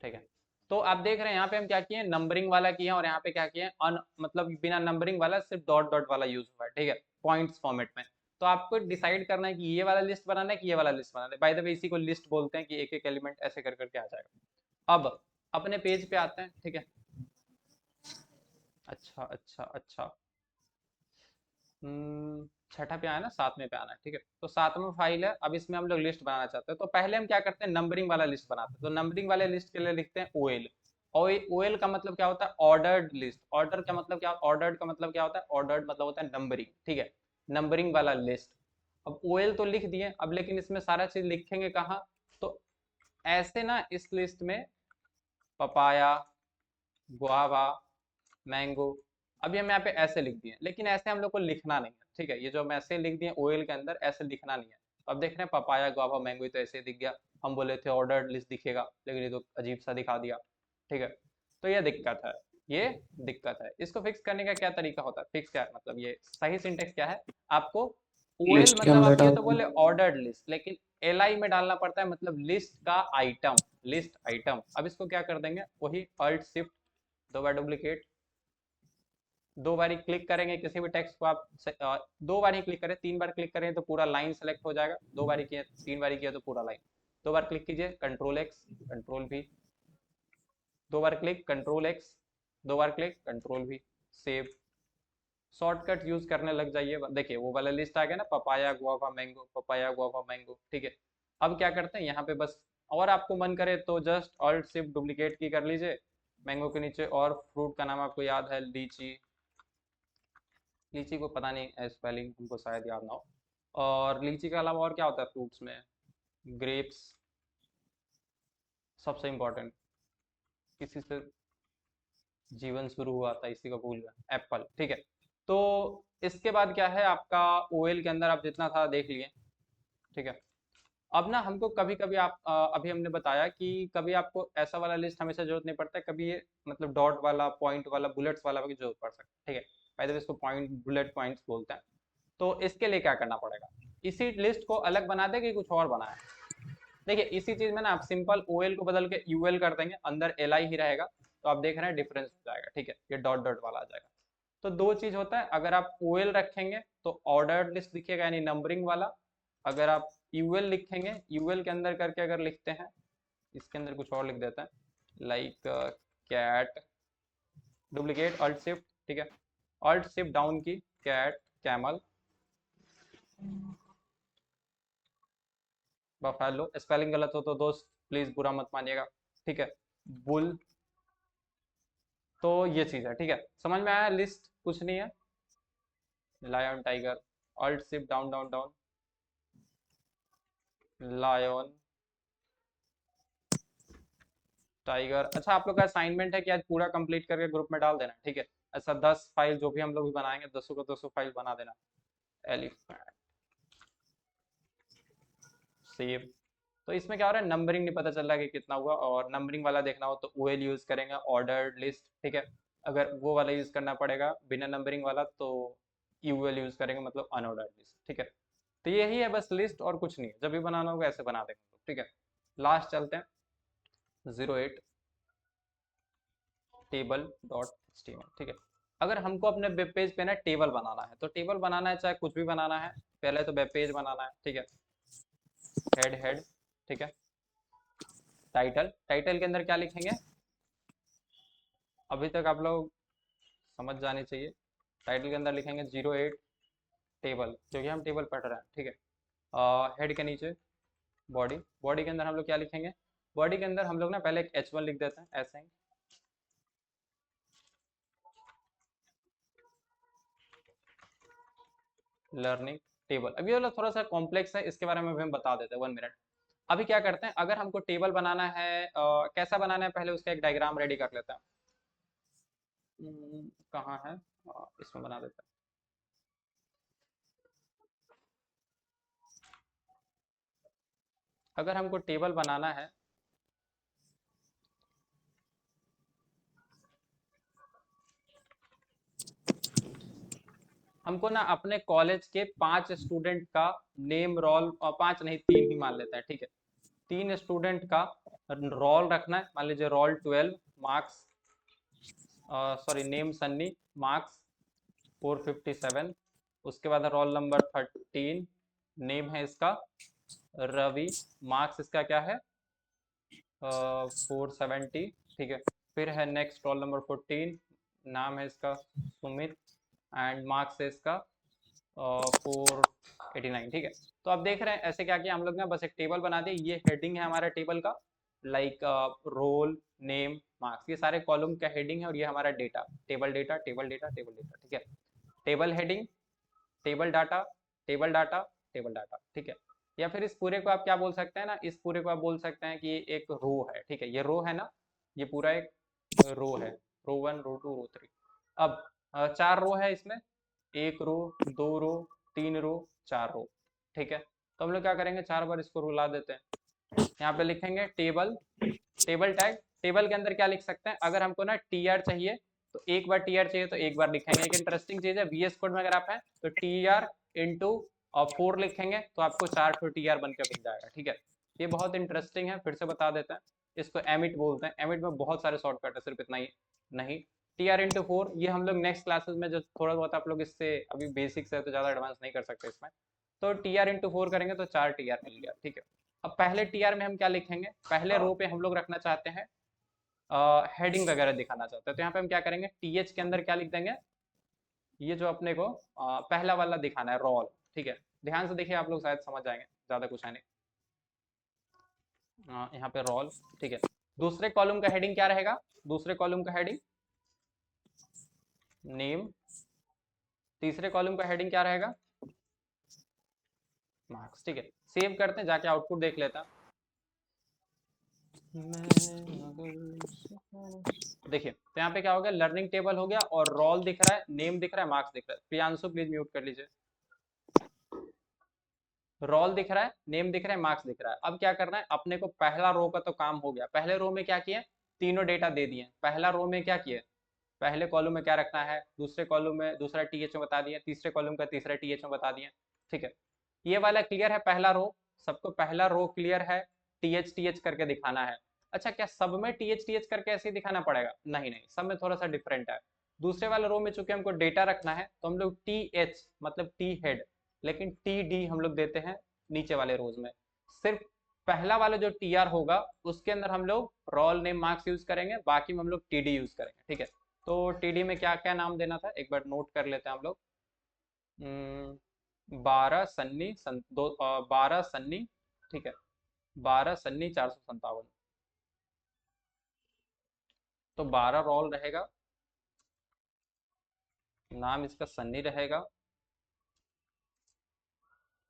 ठीक है। तो आप देख रहे हैं यहाँ पे हम क्या किए, नंबरिंग वाला किए और यहाँ पे क्या किए, मतलब बिना नंबरिंग वाला, सिर्फ डॉट डॉट वाला यूज हुआ है, ठीक है, पॉइंट्स फॉर्मेट में। तो आपको डिसाइड करना है कि ये वाला लिस्ट बनाना है कि ये वाला लिस्ट बनाना है। बाय द वे इसी को लिस्ट बोलते हैं कि एक एक एलिमेंट ऐसे कर करके आ जाएगा। अब अपने पेज पे आते हैं, ठीक है। अच्छा, छठा पे आया ना, 7वें पे आना है, ठीक है। तो 7वां फाइल है, अब इसमें हम लोग लिस्ट बनाना चाहते हैं। तो पहले हम क्या करते हैं, नंबरिंग वाला लिस्ट बनाते हैं। तो नंबरिंग वाले लिस्ट के लिए लिखते हैं OL। और OL का मतलब क्या होता है, ऑर्डर्ड लिस्ट। ऑर्डर का मतलब क्या, ऑर्डर्ड का मतलब क्या होता है, ऑर्डर्ड मतलब होता है नंबरिंग, ठीक है, नंबरिंग वाला लिस्ट। अब OL तो लिख दिए, अब लेकिन इसमें सारा चीज लिखेंगे कहाँ, तो ऐसे ना इस लिस्ट में पपाया, गुआवा, मैंगो, अभी हम यहाँ पे ऐसे लिख दिए, लेकिन ऐसे हम लोग को लिखना नहीं है, ठीक है। ये जो हम ऐसे लिख दिए ओएल के अंदर, ऐसे लिखना नहीं है। अब देख रहे हैं पपाया, गुआवा, मैंगो, तो ऐसे दिख गया। हम बोले थे ऑर्डर्ड लिस्ट दिखेगा, लेकिन ये तो अजीब सा दिखा दिया, ठीक है। तो ये दिक्कत है, ये दिक्कत है। इसको फिक्स करने का क्या तरीका होता है? फिक्स क्या है मतलब, ये सही सिंटेक्स क्या है? आपको ओएल लिस्ट के मतलब अंदर आप ये डाल तो बोले ऑर्डर्ड लिस्ट, लेकिन एलआई में डालना पड़ता है, मतलब लिस्ट का आइटम, लिस्ट आइटम। अब इसको क्या कर देंगे, वही अल्ट शिफ्ट, दो बार डुप्लीकेट, दो बार ही क्लिक करेंगे किसी भी टेक्स्ट को आप दो बार ही क्लिक करें, तीन बार क्लिक करें तो पूरा लाइन सेलेक्ट हो जाएगा, दो बार ही किया, तीन बार ही किया तो पूरा लाइन। दो बार क्लिक कीजिए, कंट्रोल एक्स, कंट्रोल भी, दो बार क्लिक, कंट्रोल एक्स, दो बार क्लिक, कंट्रोल भी, सेव। शॉर्टकट यूज करने लग जाइए। देखिए वो वाला लिस्ट आ गया ना, papaya, guava, mango, papaya, guava, mango, ठीक है। अब क्या करते हैं यहाँ पे बस, और आपको मन करे तो जस्ट ऑल्ट शिफ्ट डुप्लीकेट की कर लीजिए मैंगो के नीचे, और फ्रूट का नाम आपको याद है, लीची, लीची को पता नहीं स्पेलिंग हमको शायद याद ना हो। और लीची के अलावा और क्या होता है फ्रूट्स में? ग्रेप्स, सबसे इम्पोर्टेंट, किसी से जीवन शुरू हुआ था, इसी को भूल गया, एप्पल, ठीक है। तो इसके बाद क्या है आपका, ओएल के अंदर आप जितना था देख लिए, ठीक है। अब ना हमको कभी कभी आप अभी हमने बताया कि कभी आपको ऐसा वाला लिस्ट हमेशा जरूरत नहीं पड़ता है, कभी ये मतलब डॉट वाला, पॉइंट वाला, बुलेट्स वाला भी जरूरत पड़ सकता है, ठीक है। पहले इसको पॉइंट, बुलेट पॉइंट्स बोलते हैं। तो इसके लिए क्या करना पड़ेगा, इसी लिस्ट को अलग बना दे कि कुछ और बनाए? देखिए इसी चीज में ना आप सिंपल ओएल को बदल के यूएल कर देंगे, अंदर एल आई ही रहेगा, तो आप देख रहे हैं डिफरेंस हो जाएगा, ठीक है। ये डॉट डॉट वाला आ जाएगा। तो दो चीज होता है, अगर आप ओएल रखेंगे तो ऑर्डर्ड लिस्ट दिखेगा, यानी नंबरिंग वाला। अगर आप यूएल लिखेंगे, यूएल के अंदर करके अगर लिखते हैं, इसके अंदर कुछ और लिख देता है, like cat, duplicate, alt shift, ठीक है, alt shift down key, cat, camel, buffalo, spelling गलत हो तो दोस्त प्लीज बुरा मत मानिएगा, ठीक है, बुल। तो ये चीज है, ठीक है, समझ में आया? लिस्ट कुछ नहीं है, lion, tiger, alt shift down down down, lion, tiger. अच्छा आप लोग का असाइनमेंट है कि आज पूरा कंप्लीट करके ग्रुप में डाल देना, ठीक है। ऐसा 10 फाइल जो भी हम लोग भी बनाएंगे, 10 को 10 फाइल बना देना। Elephant, save. तो इसमें क्या हो रहा है, नंबरिंग नहीं पता चल रहा है कि कितना हुआ, और नंबरिंग वाला देखना हो तो ओएल यूज करेंगे, ऑर्डर्ड लिस्ट, ठीक है। अगर वो वाला यूज करना पड़ेगा बिना नंबरिंग वाला, तो यूएल यूज करेंगे, मतलब अनऑर्डर्ड लिस्ट, ठीक है। तो यही है बस लिस्ट, और कुछ नहीं है। जब भी बनाना होगा ऐसे बना देंगे, ठीक है। लास्ट चलते हैं 08 टेबल डॉट एचटीएमएल, ठीक है। अगर हमको अपने वेब पेज पे ना टेबल बनाना है, तो टेबल बनाना है चाहे कुछ भी बनाना है, पहले तो वेब पेज बनाना है, ठीक है। हेड हेड, ठीक है। टाइटल, टाइटल के अंदर क्या लिखेंगे, अभी तक आप लोग समझ जानी चाहिए। टाइटल के अंदर लिखेंगे 08 टेबल, क्योंकि हम टेबल पढ़ रहे हैं, ठीक है। हेड के नीचे बॉडी, बॉडी के अंदर हम लोग क्या लिखेंगे, बॉडी के अंदर हम लोग ना पहले एक H1 लिख देते हैं, ऐसे ही। लर्निंग टेबल, अब ये वाला थोड़ा सा कॉम्प्लेक्स है, इसके बारे में भी हम बता देते हैं, 1 मिनट। अभी क्या करते हैं, अगर हमको टेबल बनाना है, कैसा बनाना है, पहले उसका एक डायग्राम रेडी कर लेते हैं। कहाँ है, इसमें बना देते हैं। अगर हमको टेबल बनाना है, हमको ना अपने कॉलेज के 5 स्टूडेंट का नेम, रोल, और 5 नहीं 3 ही मान लेते हैं, ठीक है। 3 स्टूडेंट का रोल रखना है, मान लीजिए roll 12, marks, sorry name Sunny, marks 457। उसके बाद रोल नंबर 13, नेम है इसका रवि, मार्क्स इसका क्या है 470, ठीक है। फिर है नेक्स्ट रोल नंबर 14, नाम है इसका सुमित, एंड मार्क्स है इसका 489, ठीक है। तो आप देख रहे हैं ऐसे क्या किया हम लोग ने, बस एक टेबल बना दिया। ये हेडिंग है हमारा टेबल का, लाइक रोल, नेम, मार्क्स, ये सारे कॉलम का हेडिंग है, और ये हमारा data, table data, table data, table data, ठीक है। Table heading, table data, table data, table data, ठीक है। या फिर इस पूरे को आप क्या बोल सकते हैं ना, इस पूरे को आप बोल सकते हैं कि ये एक रो है, ठीक है, ये रो है ना, ये पूरा एक रो है, रो 1 रो 2 रो 3। अब 4 रो है इसमें, 1 रो 2 रो 3 रो 4 रो, ठीक है। तो हम लोग क्या करेंगे, 4 बार इसको रुला देते हैं। यहाँ पे लिखेंगे टेबल, टेबल टैग, टेबल के अंदर क्या लिख सकते हैं, अगर हमको ना टी आर चाहिए तो एक बार टी आर चाहिए तो एक बार लिखेंगे। एक इंटरेस्टिंग चीज है, VS कोड में अगर आप हैं तो टी आर इंटू और 4 लिखेंगे तो आपको 4 ठो टी आर बनकर मिल जाएगा, ठीक है। ये बहुत इंटरेस्टिंग है, फिर से बता देते हैं। इसको एमिट बोलते हैं, एमिट में बहुत सारे शॉर्टकट है, सिर्फ इतना ही नहीं। टी आर इंटू 4 ये हम लोग नेक्स्ट क्लासेस में जो थोड़ा बहुत आप लोग इससे अभी बेसिक्स है तो ज़्यादा एडवांस नहीं कर सकते इसमें। तो टी आर इंटू 4 करेंगे तो 4 टी आर मिल गया, ठीक है। अब पहले टी आर में हम क्या लिखेंगे, पहले रो पे हम लोग रखना चाहते हैं हेडिंग वगैरह दिखाना चाहते हैं, तो यहाँ पे हम क्या करेंगे, टीएच के अंदर क्या लिख देंगे, ये जो अपने को पहला वाला दिखाना है रोल, ठीक है। ध्यान से देखिए, आप लोग शायद समझ जाएंगे, ज्यादा कुछ है नहीं। यहाँ पे रोल, ठीक है। दूसरे कॉलम का हेडिंग क्या रहेगा, दूसरे कॉलम का हेडिंग नेम, तीसरे कॉलम का हेडिंग क्या रहेगा, मार्क्स, ठीक है। सेव करते हैं, जाके आउटपुट देख लेता हैं। देखिए तो यहाँ पे क्या हो गया, लर्निंग टेबल हो गया और रोल दिख रहा है, नेम दिख रहा है, मार्क्स दिख रहा है। प्रियांशु प्लीज म्यूट कर लीजिए। रोल दिख रहा है, नेम दिख रहा है, मार्क्स दिख रहा है। अब क्या करना है, अपने को पहला रो का तो काम हो गया। पहले रो में क्या किए, तीनों डेटा दे दिए। पहला रो में क्या किए, पहले कॉलम में क्या रखना है, दूसरे कॉलम में दूसरा टीएच में बता दिए, तीसरे कॉलम का तीसरा टीएच में बता दिए, ठीक है। ये वाला क्लियर है, पहला रो, सबको पहला रो क्लियर है, टीएच टीएच करके दिखाना है। अच्छा, क्या सब में टीएच टीएच करके ऐसे ही दिखाना पड़ेगा, नहीं नहीं, सब में थोड़ा सा डिफरेंट है। दूसरे वाले रो में चूंकि हमको डेटा रखना है तो हम लोग टीएच मतलब टी हेड, लेकिन टी डी हम लोग देते हैं नीचे वाले रोज में। सिर्फ पहला वाला जो टी आर होगा उसके अंदर हम लोग रोल नेम मार्क्स यूज करेंगे, बाकी में हम लोग टी डी यूज करेंगे, ठीक है। तो टी डी में क्या क्या नाम देना था, एक बार नोट कर लेते हैं हम लोग। 12 सन्नी 12 सन्नी, ठीक है, 12 सन्नी 457। तो 12 रोल रहेगा, नाम इसका सन्नी रहेगा,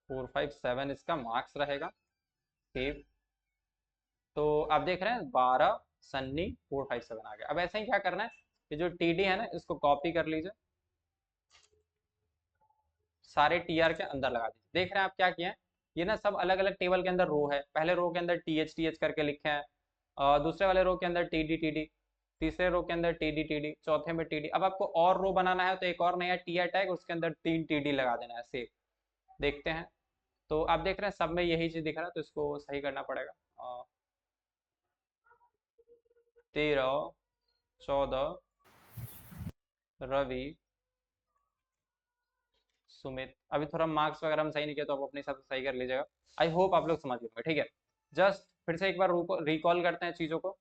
457 इसका मार्क्स रहेगा, सेव। तो आप देख रहे हैं 12 सन्नी 457 आ गया। अब ऐसे ही क्या करना है, ये जो टी डी है ना, इसको कॉपी कर लीजिए, सारे टी आर के अंदर लगा दीजिए। देख रहे हैं आप क्या किए हैं, ये ना सब अलग अलग टेबल के अंदर रो है। पहले रो के अंदर टी एच करके लिखे हैं, दूसरे वाले रो के अंदर टी डी, तीसरे रो के अंदर टी डी, चौथे में टी डी। अब आपको और रो बनाना है तो एक और नया टी आर टैग, उसके अंदर 3 टी डी लगा देना है, सेव। देखते हैं, तो आप देख रहे हैं सब में यही चीज दिख रहा है, तो इसको सही करना पड़ेगा। 13 14 रवि सुमित। अभी थोड़ा मार्क्स वगैरह हम सही नहीं किया तो आप अपने हिसाब से सही कर लीजिएगा। आई होप आप लोग समझ गए, ठीक है। जस्ट फिर से एक बार रिकॉल करते हैं चीज़ों को।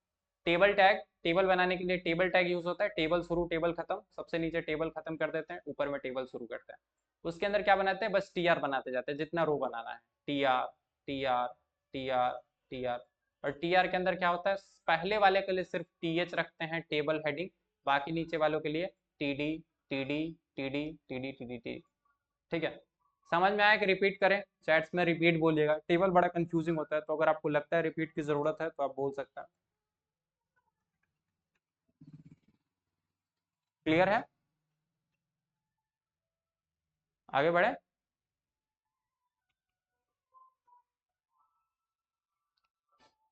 टेबल टैग, टेबल बनाने के लिए टेबल टैग यूज होता है। टेबल शुरू टेबल खत्म, सबसे नीचे टेबल खत्म कर देते हैं, ऊपर में टेबल शुरू करते हैं। उसके अंदर क्या बनाते हैं, बस टी आर बनाते जाते हैं, जितना रो बनाना है, T R T R T R T R. और टी आर के अंदर क्या होता है, पहले वाले के लिए सिर्फ टी एच रखते हैं टेबल हेडिंग, बाकी नीचे वालों के लिए T D T D T D T D T D T, ठीक है। समझ में आया कि रिपीट करें, चैट्स में रिपीट बोलिएगा, टेबल बड़ा कंफ्यूजिंग होता है, तो अगर आपको लगता है रिपीट की जरूरत है तो आप बोल सकते हैं। क्लियर है, आगे बढ़े।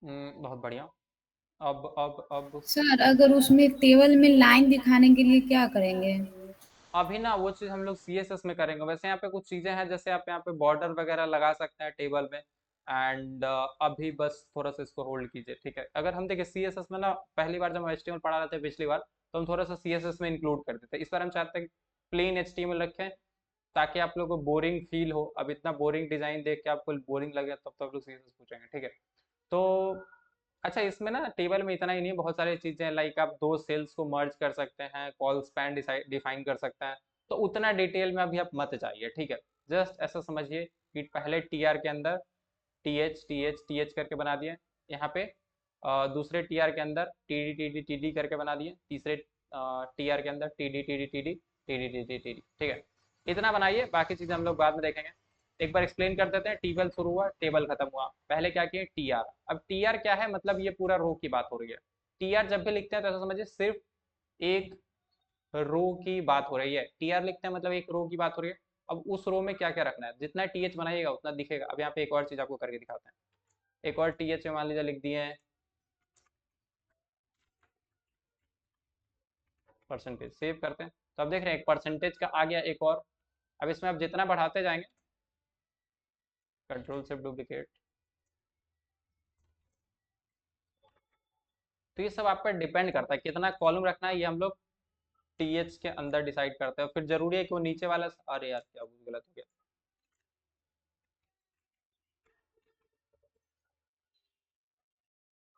बहुत बढ़िया। अब सर अगर उसमें टेबल में लाइन दिखाने के लिए क्या करेंगे? अभी ना वो चीज हम लोग CSS में करेंगे। वैसे यहाँ पे कुछ चीजें हैं, जैसे आप यहाँ पे बॉर्डर वगैरह लगा सकते हैं टेबल में, एंड अभी बस थोड़ा सा इसको होल्ड कीजिए, ठीक है। अगर हम देखिए CSS में ना, पहली बार जब हम HTML पढ़ा रहे थे पिछली बार, तो हम थोड़ा सा CSS में इंक्लूड कर देते हैं। इस बार हम चाहते हैं प्लेन HTML रखें ताकि आप लोगों को बोरिंग फील हो। अब इतना बोरिंग डिजाइन देख के आपको बोरिंग लगे तब तो आप लोग CSS पूछेंगे, ठीक है। तो अच्छा, इसमें ना टेबल में इतना ही नहीं, बहुत सारी चीजें लाइक आप दो सेल्स को मर्ज कर सकते हैं, कॉल स्पैन डिफाइन कर सकते हैं। तो उतना डिटेल में अभी आप मत जाइए, ठीक है। जस्ट ऐसा समझिए कि पहले टीआर के अंदर टी एच करके बना दिए, यहाँ पे दूसरे टीआर के अंदर टी डी करके बना दिए, तीसरे टीआर के अंदर टी डी, ठीक है। इतना बनाइए, बाकी चीजें हम लोग बाद में देखेंगे। एक बार एक्सप्लेन कर देते हैं। टेबल शुरू हुआ, टेबल खत्म हुआ। पहले क्या किए, टी आर। अब टी आर क्या है, मतलब ये पूरा रो की बात हो रही है। टी आर जब भी लिखते हैं तो ऐसा समझिए सिर्फ एक रो की बात हो रही है। टी आर लिखते हैं मतलब एक रो की बात हो रही है। अब उस रो में क्या क्या रखना है, जितना टी एच बनाइएगा उतना दिखेगा। अब यहाँ पे एक और चीज आपको करके दिखाते हैं। एक और टी एच में मान लीजिए लिख दिए हैं परसेंटेज, सेव करते हैं। तो अब देख रहे हैं एक परसेंटेज का आ गया एक और। अब इसमें आप जितना बढ़ाते जाएंगे, कंट्रोल से डुप्लीकेट, तो ये सब आप पर डिपेंड करता है कितना कॉलम रखना है, ये हम लोग टी एच के अंदर डिसाइड करते हैं। फिर जरूरी है कि वो नीचे वाला, अरे यार क्या गलत हो गया।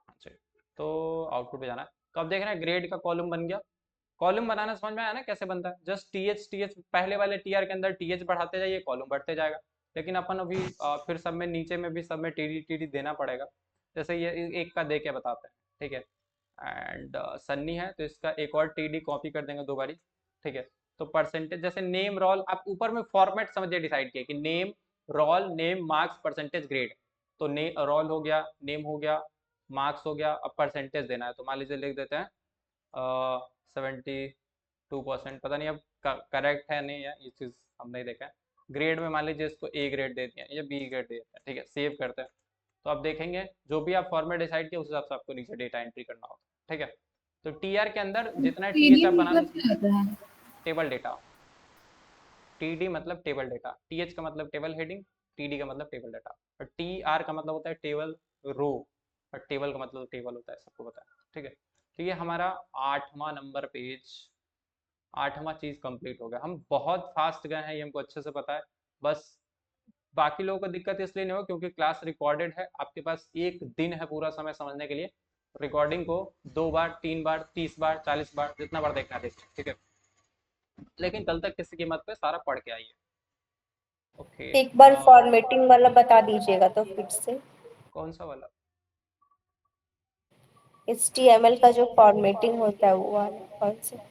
अच्छा, तो आउटपुट पे जाना है। तो अब देख रहे हैं ग्रेड का कॉलम बन गया। कॉलम बनाना समझ में आया ना कैसे बनता है। जस्ट टी एच पहले वाले टी आर के अंदर टी एच बढ़ाते जाइए, कॉलम बढ़ते जाएगा। लेकिन अपन अभी फिर सब में नीचे में भी सब में टी डी देना पड़ेगा। जैसे ये एक का दे के बताते हैं, ठीक है। एंड सन्नी है तो इसका एक और टी डी कॉपी कर देंगे 2 बारी, ठीक है। तो परसेंटेज जैसे नेम रोल, आप ऊपर में फॉर्मेट समझिए डिसाइड किया कि name role, name marks percentage grade. तो ने रोल हो गया, नेम हो गया, मार्क्स हो गया, अब परसेंटेज देना है। तो मान लीजिए लिख देते हैं 72%। पता नहीं अब करेक्ट है नहीं है, ये चीज़ हम नहीं देखा है। ग्रेड में मान लीजिए इसको ए ग्रेड दे दिया या बी ग्रेड दे दिया, ठीक है। सेव करते हैं। तो आप देखेंगे जो भी आप फॉर्मेट डिसाइड किया उस हिसाब से आपको नीचे डेटा एंट्री करना होगा, ठीक है। तो टी आर के अंदर जितना टी एच टीडी आप बनाना, मतलब क्या होता है? Table data. टी डी मतलब टेबल डेटा, टी एच का मतलब टेबल हेडिंग, टी डी का मतलब टेबल डेटा, और टी आर का मतलब होता है टेबल रो, और टेबल का मतलब टेबल होता है, सबको पता है, ठीक है। तो ये हमारा 8वां नंबर पेज, 8वां चीज कंप्लीट हो गया। हम बहुत फास्ट गए हैं, ये हमको अच्छे से पता है। बस बाकी लोगों को दिक्कत इसलिए नहीं हो क्योंकि क्लास रिकॉर्डेड है, आपके पास एक दिन है पूरा समय समझने के लिए। रिकॉर्डिंग को 2 बार, 3 बार, 30 बार, 40 बार, जितना बार देखना है देखिए, ठीक है। लेकिन कल तक किसी कीमत पे सारा पढ़ के आइए। ओके। एक बार फॉर्मेटिंग वाला बता दीजिएगा तो फिर से। कौन सा वाला? HTML का जो फॉर्मेटिंग होता है वो वाला कौन सा?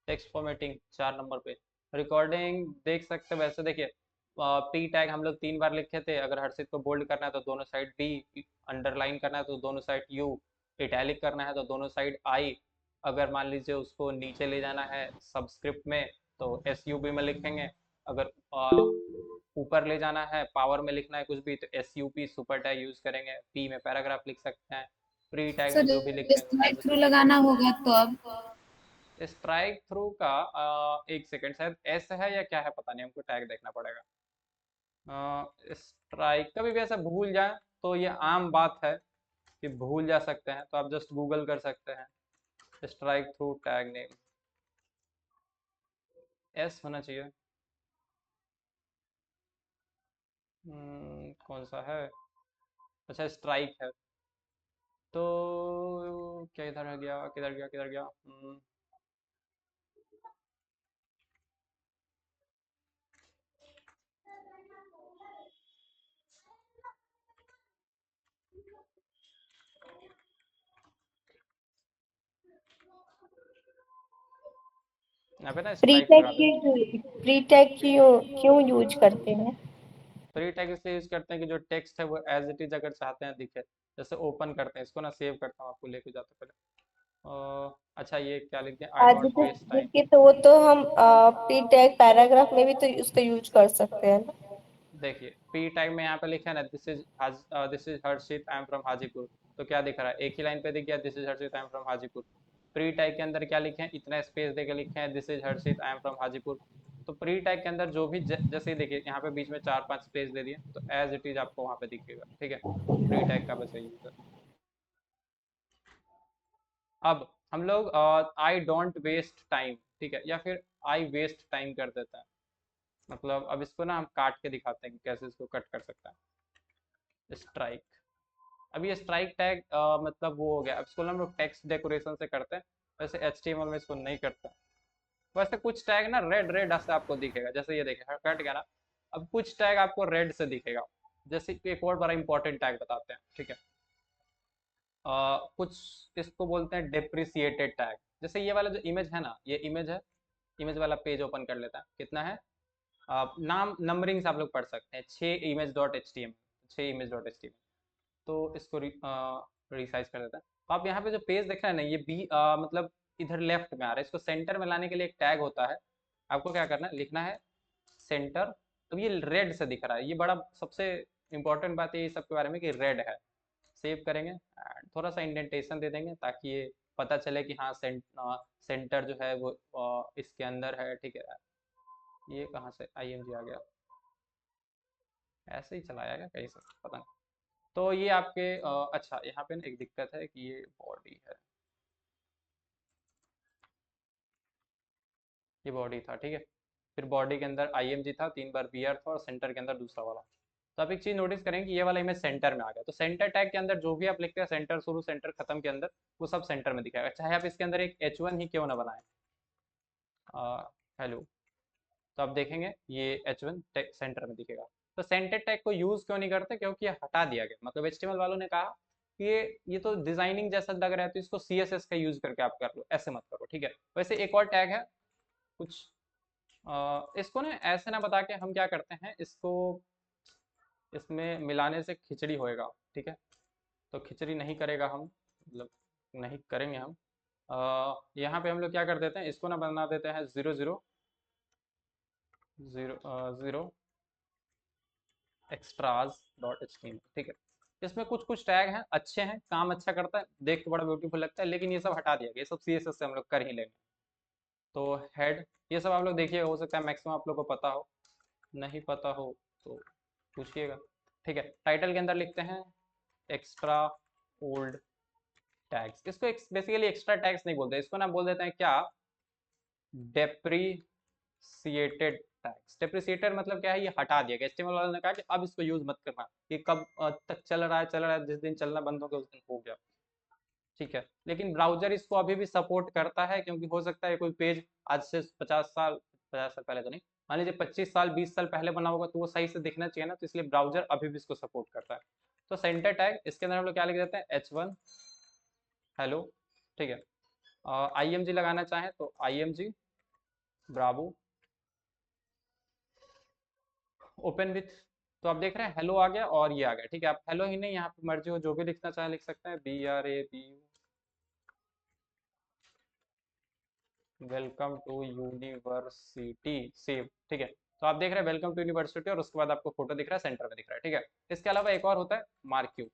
टेक्स्ट फॉर्मेटिंग 4 नंबर पे। रिकॉर्डिंग देख सकते हैं। वैसे देखिए पी टैग हम लोग 3 बार लिखे थे। अगर हर्षित को बोल्ड करना है तो दोनों साइड डी, अंडरलाइन करना है तो दोनों साइड यू, इटैलिक करना है तो दोनों साइड आई। अगर मान लीजिए उसको नीचे ले जाना है सबस्क्रिप्ट में तो एस यू बी में लिखेंगे। अगर ऊपर ले जाना है, पावर में लिखना है कुछ भी, तो S U P super tag use करेंगे। पी में पैराग्राफ लिख सकते हैं। प्री टैग में सर जो भी लिखते हैं स्ट्राइक एज थ्रू लगाना होगा तो अब स्ट्राइक थ्रू का एक सेकेंड, शायद एस है या क्या है पता नहीं, हमको टैग देखना पड़ेगा। स्ट्राइक कभी भी ऐसा भूल जाए तो ये आम बात है कि भूल जा सकते हैं, तो आप जस्ट गूगल कर सकते हैं strike through tag name, S होना चाहिए। कौन सा है? अच्छा स्ट्राइक है। तो क्या इधर है गया, किधर गया, किधर गया? यहाँ पे ना प्री स्ट्राइक टैग लगा दो। प्री टैग क्यों क्यों यूज करते हैं? प्री टैग इसलिए यूज करते हैं कि जो टेक्स्ट है वो एज इट इज अगर चाहते हैं दिखे। जैसे ओपन करते हैं इसको ना, सेव करता हूँ आपको लेके जाते पहले। अच्छा ये क्या लिखते हैं, आई आज डोंट वेस्ट टाइम। देखिए तो वो तो हम प्री टैग पैराग्राफ में भी तो उसका यूज कर सकते हैं ना। देखिए पी टैग में यहाँ पे लिखा है ना, this is Harshit I am from Hajipur. तो क्या दिख रहा है, एक ही लाइन पे दिख गया this is Harshit I am from Hajipur. Pre tag के अंदर क्या लिखे हैं, इतना स्पेस देके लिखे हैं this is Harshit I am from Hajipur. तो प्री टैग के अंदर जो भी जैसे देखिए यहाँ पे बीच में 4-5 स्पेस दे दिए तो एज इट इज आपको वहाँ पे दिखेगा, ठीक है। प्री टैग का बस यही यूज है। अब हम लोग आई डोंट वेस्ट टाइम, ठीक है, या फिर आई वेस्ट टाइम कर देते हैं। मतलब अब इसको ना हम काट के दिखाते हैं कि कैसे इसको कट कर सकते हैं। स्ट्राइक, अब ये स्ट्राइक टैग मतलब वो हो गया। अब इसको हम लोग टेक्स्ट डेकोरेशन से करते हैं, वैसे HTML में इसको नहीं करते हैं। वैसे कुछ टैग ना रेड रेड से आपको दिखेगा, जैसे ये देखिए कट गया ना। अब कुछ टैग आपको रेड से दिखेगा। जैसे एक और बड़ा इंपॉर्टेंट टैग बताते हैं, ठीक है। कुछ इसको बोलते हैं डिप्रिसिएटेड टैग। जैसे ये वाला जो इमेज है ना, ये इमेज है, इमेज वाला पेज ओपन कर लेता है, कितना है नाम नंबरिंग से आप लोग पढ़ सकते हैं, 6 image.html, 6 image.html। तो इसको रिसाइज कर देता है। तो आप यहाँ पे जो पेज देख रहे हैं ना, ये मतलब इधर लेफ्ट में आ रहा है, इसको सेंटर में लाने के लिए एक टैग होता है। आपको क्या करना है, लिखना है सेंटर। अब ये रेड से दिख रहा है, ये बड़ा सबसे इंपॉर्टेंट बात है ये सब के बारे में कि रेड है। सेव करेंगे and थोड़ा सा इंडेंटेशन दे देंगे ताकि ये पता चले कि हाँ सेंटर जो है वो इसके अंदर है। ठीक है, ये कहाँ से IMG आ गया, ऐसे ही चलाया गया कहीं से पता नहीं। तो ये आपके अच्छा, यहाँ पे ना एक दिक्कत है कि ये बॉडी है, ये बॉडी था। ठीक है, फिर बॉडी के अंदर IMG था, 3 बार BR था, और सेंटर के अंदर दूसरा वाला। तो आप एक चीज नोटिस करेंगे कि ये वाला इमेज सेंटर में आ गया। तो सेंटर टैग के अंदर जो भी आप लिखते हैं, सेंटर शुरू सेंटर खत्म के अंदर, वो सब सेंटर में दिखाएगा, चाहे आप इसके अंदर एक H1 ही क्यों ना बनाए। हेलो, तो आप देखेंगे ये H1 टैग सेंटर में दिखेगा। तो सेंटर टैग को यूज क्यों नहीं करते, क्योंकि ये हटा दिया गया। मतलब HTML वालों ने कहा कि ये तो डिजाइनिंग जैसा लग रहा है, तो इसको CSS का यूज करके आप कर लो, ऐसे मत करो। ठीक है, वैसे एक और टैग है कुछ, इसको ना ऐसे ना बता के हम क्या करते हैं, इसको इसमें मिलाने से खिचड़ी होएगा। ठीक है, तो खिचड़ी नहीं करेगा हम, मतलब नहीं करेंगे हम। यहाँ पे हम लोग क्या कर देते हैं, इसको ना बना देते हैं 0 extras.html। ठीक है, इसमें कुछ कुछ टैग हैं, अच्छे हैं, काम अच्छा करता है, देख के बड़ा ब्यूटीफुल लगता है, लेकिन ये सब हटा दिया गया, ये सब CSS से हम लोग कर ही लेंगे। तो हेड, ये सब आप लोग देखिए, हो सकता है मैक्सिमम आप लोग को पता हो, नहीं पता हो तो पूछिएगा। ठीक है, टाइटल के अंदर लिखते हैं एक्स्ट्रा ओल्ड टैग्स। इसको बेसिकली एक्स्ट्रा टैग्स नहीं बोलते, इसको ना बोल देते हैं क्या, डेप्रीसिएटेड टैग्स। डेप्रीसिएटेड मतलब क्या है, ये हटा दिया गया। HTML वालों ने कहा कि अब इसको यूज मत करना, ये कब तक चल रहा है, जिस दिन चलना बंद हो गया उस दिन हो गया। ठीक है, लेकिन ब्राउजर इसको अभी भी सपोर्ट करता है, क्योंकि हो सकता है कोई पेज आज से 50 साल पहले तो नहीं, मान लीजिए 25 साल 20 साल पहले बना होगा, तो वो सही से दिखना चाहिए ना, तो इसलिए ब्राउजर अभी भी इसको सपोर्ट करता है। तो सेंटर टैग, इसके अंदर हम लोग क्या लिख देते हैं, H1 हेलो। ठीक है, IMG लगाना चाहें तो IMG ब्रावो ओपन विथ। तो आप देख रहे हैं हेलो आ गया और ये आ गया। ठीक है, आप हेलो ही नहीं, यहाँ पे मर्जी हो जो भी लिखना चाहे लिख सकते हैं, BRABU welcome to university save. ठीक है, तो आप देख रहे हैं वेलकम टू यूनिवर्सिटी, और उसके बाद आपको फोटो दिख रहा है, सेंटर में दिख रहा है। ठीक है, इसके अलावा एक और होता है मार्क्यू,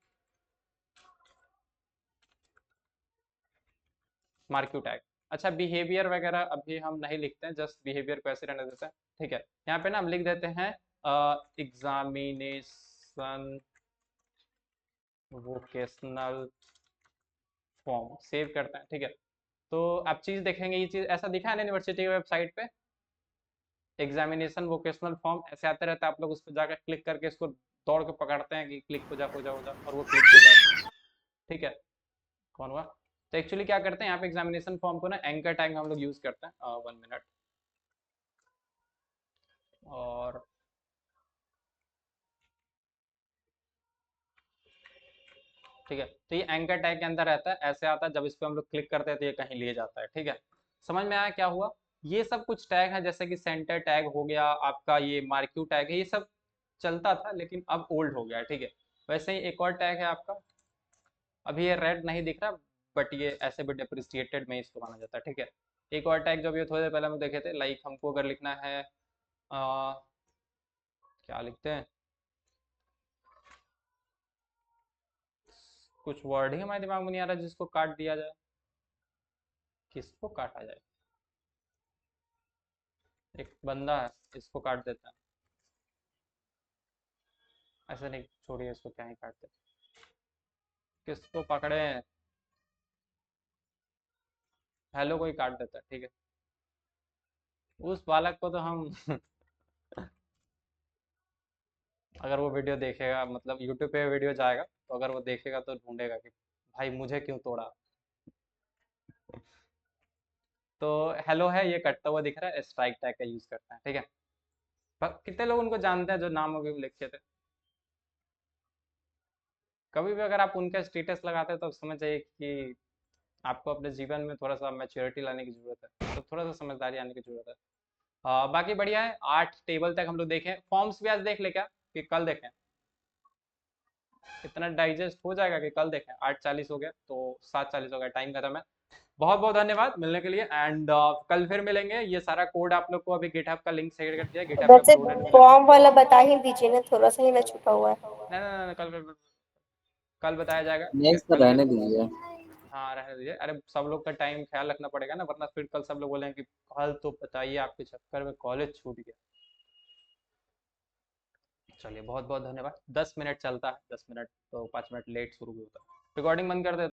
मार्क्यू टैग। अच्छा, बिहेवियर वगैरह अभी हम नहीं लिखते हैं, जस्ट बिहेवियर को ऐसे रहने देते हैं। ठीक है, यहाँ पे ना हम लिख देते हैं एग्जामिनेशन वोकेशनल फॉर्म, सेव करते हैं। ठीक है, तो आप चीज देखेंगे, ये चीज ऐसा दिखा है ना यूनिवर्सिटी की वेबसाइट पे, एग्जामिनेशन वोकेशनल फॉर्म ऐसे आते रहता है, आप लोग उस पर जाकर क्लिक करके इसको दौड़ के पकड़ते हैं कि क्लिक हो जा हो जा हो जा, और वो क्लिक हो जाता है। ठीक है, कौन हुआ। तो एक्चुअली क्या करते हैं, यहाँ पे एग्जामिनेशन फॉर्म को ना एंकर टैग हम लोग यूज करते हैं, 1 मिनट। और ठीक है, तो ये एंकर टैग के अंदर रहता है, ऐसे आता है, जब इस पर हम लोग क्लिक करते हैं तो ये कहीं ले जाता है। ठीक है, समझ में आया क्या हुआ। ये सब कुछ टैग है, जैसे कि सेंटर टैग हो गया आपका, ये मार्क्यू टैग है, ये सब चलता था लेकिन अब ओल्ड हो गया है। ठीक है, वैसे ही एक और टैग है आपका, अभी ये रेड नहीं दिख रहा, बट ये ऐसे भी डिप्रिसिएटेड में इसको माना जाता है। ठीक है, एक और टैग जो भी थोड़ी देर पहले हम देखे थे, लाइक हमको अगर लिखना है क्या लिखते हैं, कुछ वर्ड ही हमारे दिमाग में नहीं आ रहा जिसको काट दिया जाए, किसको काटा जाए, एक बंदा है, इसको काट देता है, ऐसे नहीं, छोड़िए इसको, क्या ही काटते, किसको पकड़े, हेलो कोई काट देता है। ठीक है, उस बालक को तो हम अगर वो वीडियो देखेगा, मतलब यूट्यूब पे वीडियो जाएगा, तो अगर वो देखेगा तो ढूंढेगा कि भाई मुझे क्यों तोड़ा। तो हेलो है, ये कटता हुआ दिख रहा है, स्ट्राइक टैग का यूज करता है। ठीक है, कितने लोग उनको जानते हैं जो नाम अभी लिखे थे। कभी भी अगर आप उनका स्टेटस लगाते हैं तो समझ जाइए कि आपको अपने जीवन में थोड़ा सा मैच्योरिटी लाने की जरूरत है, तो थोड़ा सा समझदारी आने की जरूरत है। बाकी बढ़िया है, 8 टेबल तक हम लोग देखें। फॉर्म्स भी आज देख ले क्या, कि कल देखें? इतना डाइजेस्ट हो जाएगा कि कल देखें? 8:40 हो गया तो 7:40 हो गया, टाइम खत्म है। बहुत बहुत धन्यवाद मिलने के लिए, एंड कल फिर मिलेंगे। ये सारा कोड आप लोग को अभी गिटहब का लिंक शेयर कर दिया, गिटहब पे वैसे अपलोडेड हो जाएगा। फॉर्म वाला बता ही दीजिए ना, थोड़ा सा ही ना छुपा हुआ है। नहीं नहीं नहीं, कल बताया जाएगा, ठीक है? नेक्स्ट तो कल रहने दीजिए। हाँ रहने दीजिए, अरे सब लोग का टाइम ख्याल रखना पड़ेगा ना, वरना फिर कल सब लोग बोलेंगे कि कल तो बताइए, आपके चक्कर में कॉलेज छूट गया। चलिए बहुत बहुत धन्यवाद। 10 मिनट चलता है, 10 मिनट तो 5 मिनट लेट शुरू होता है। रिकॉर्डिंग बंद कर देता हूँ।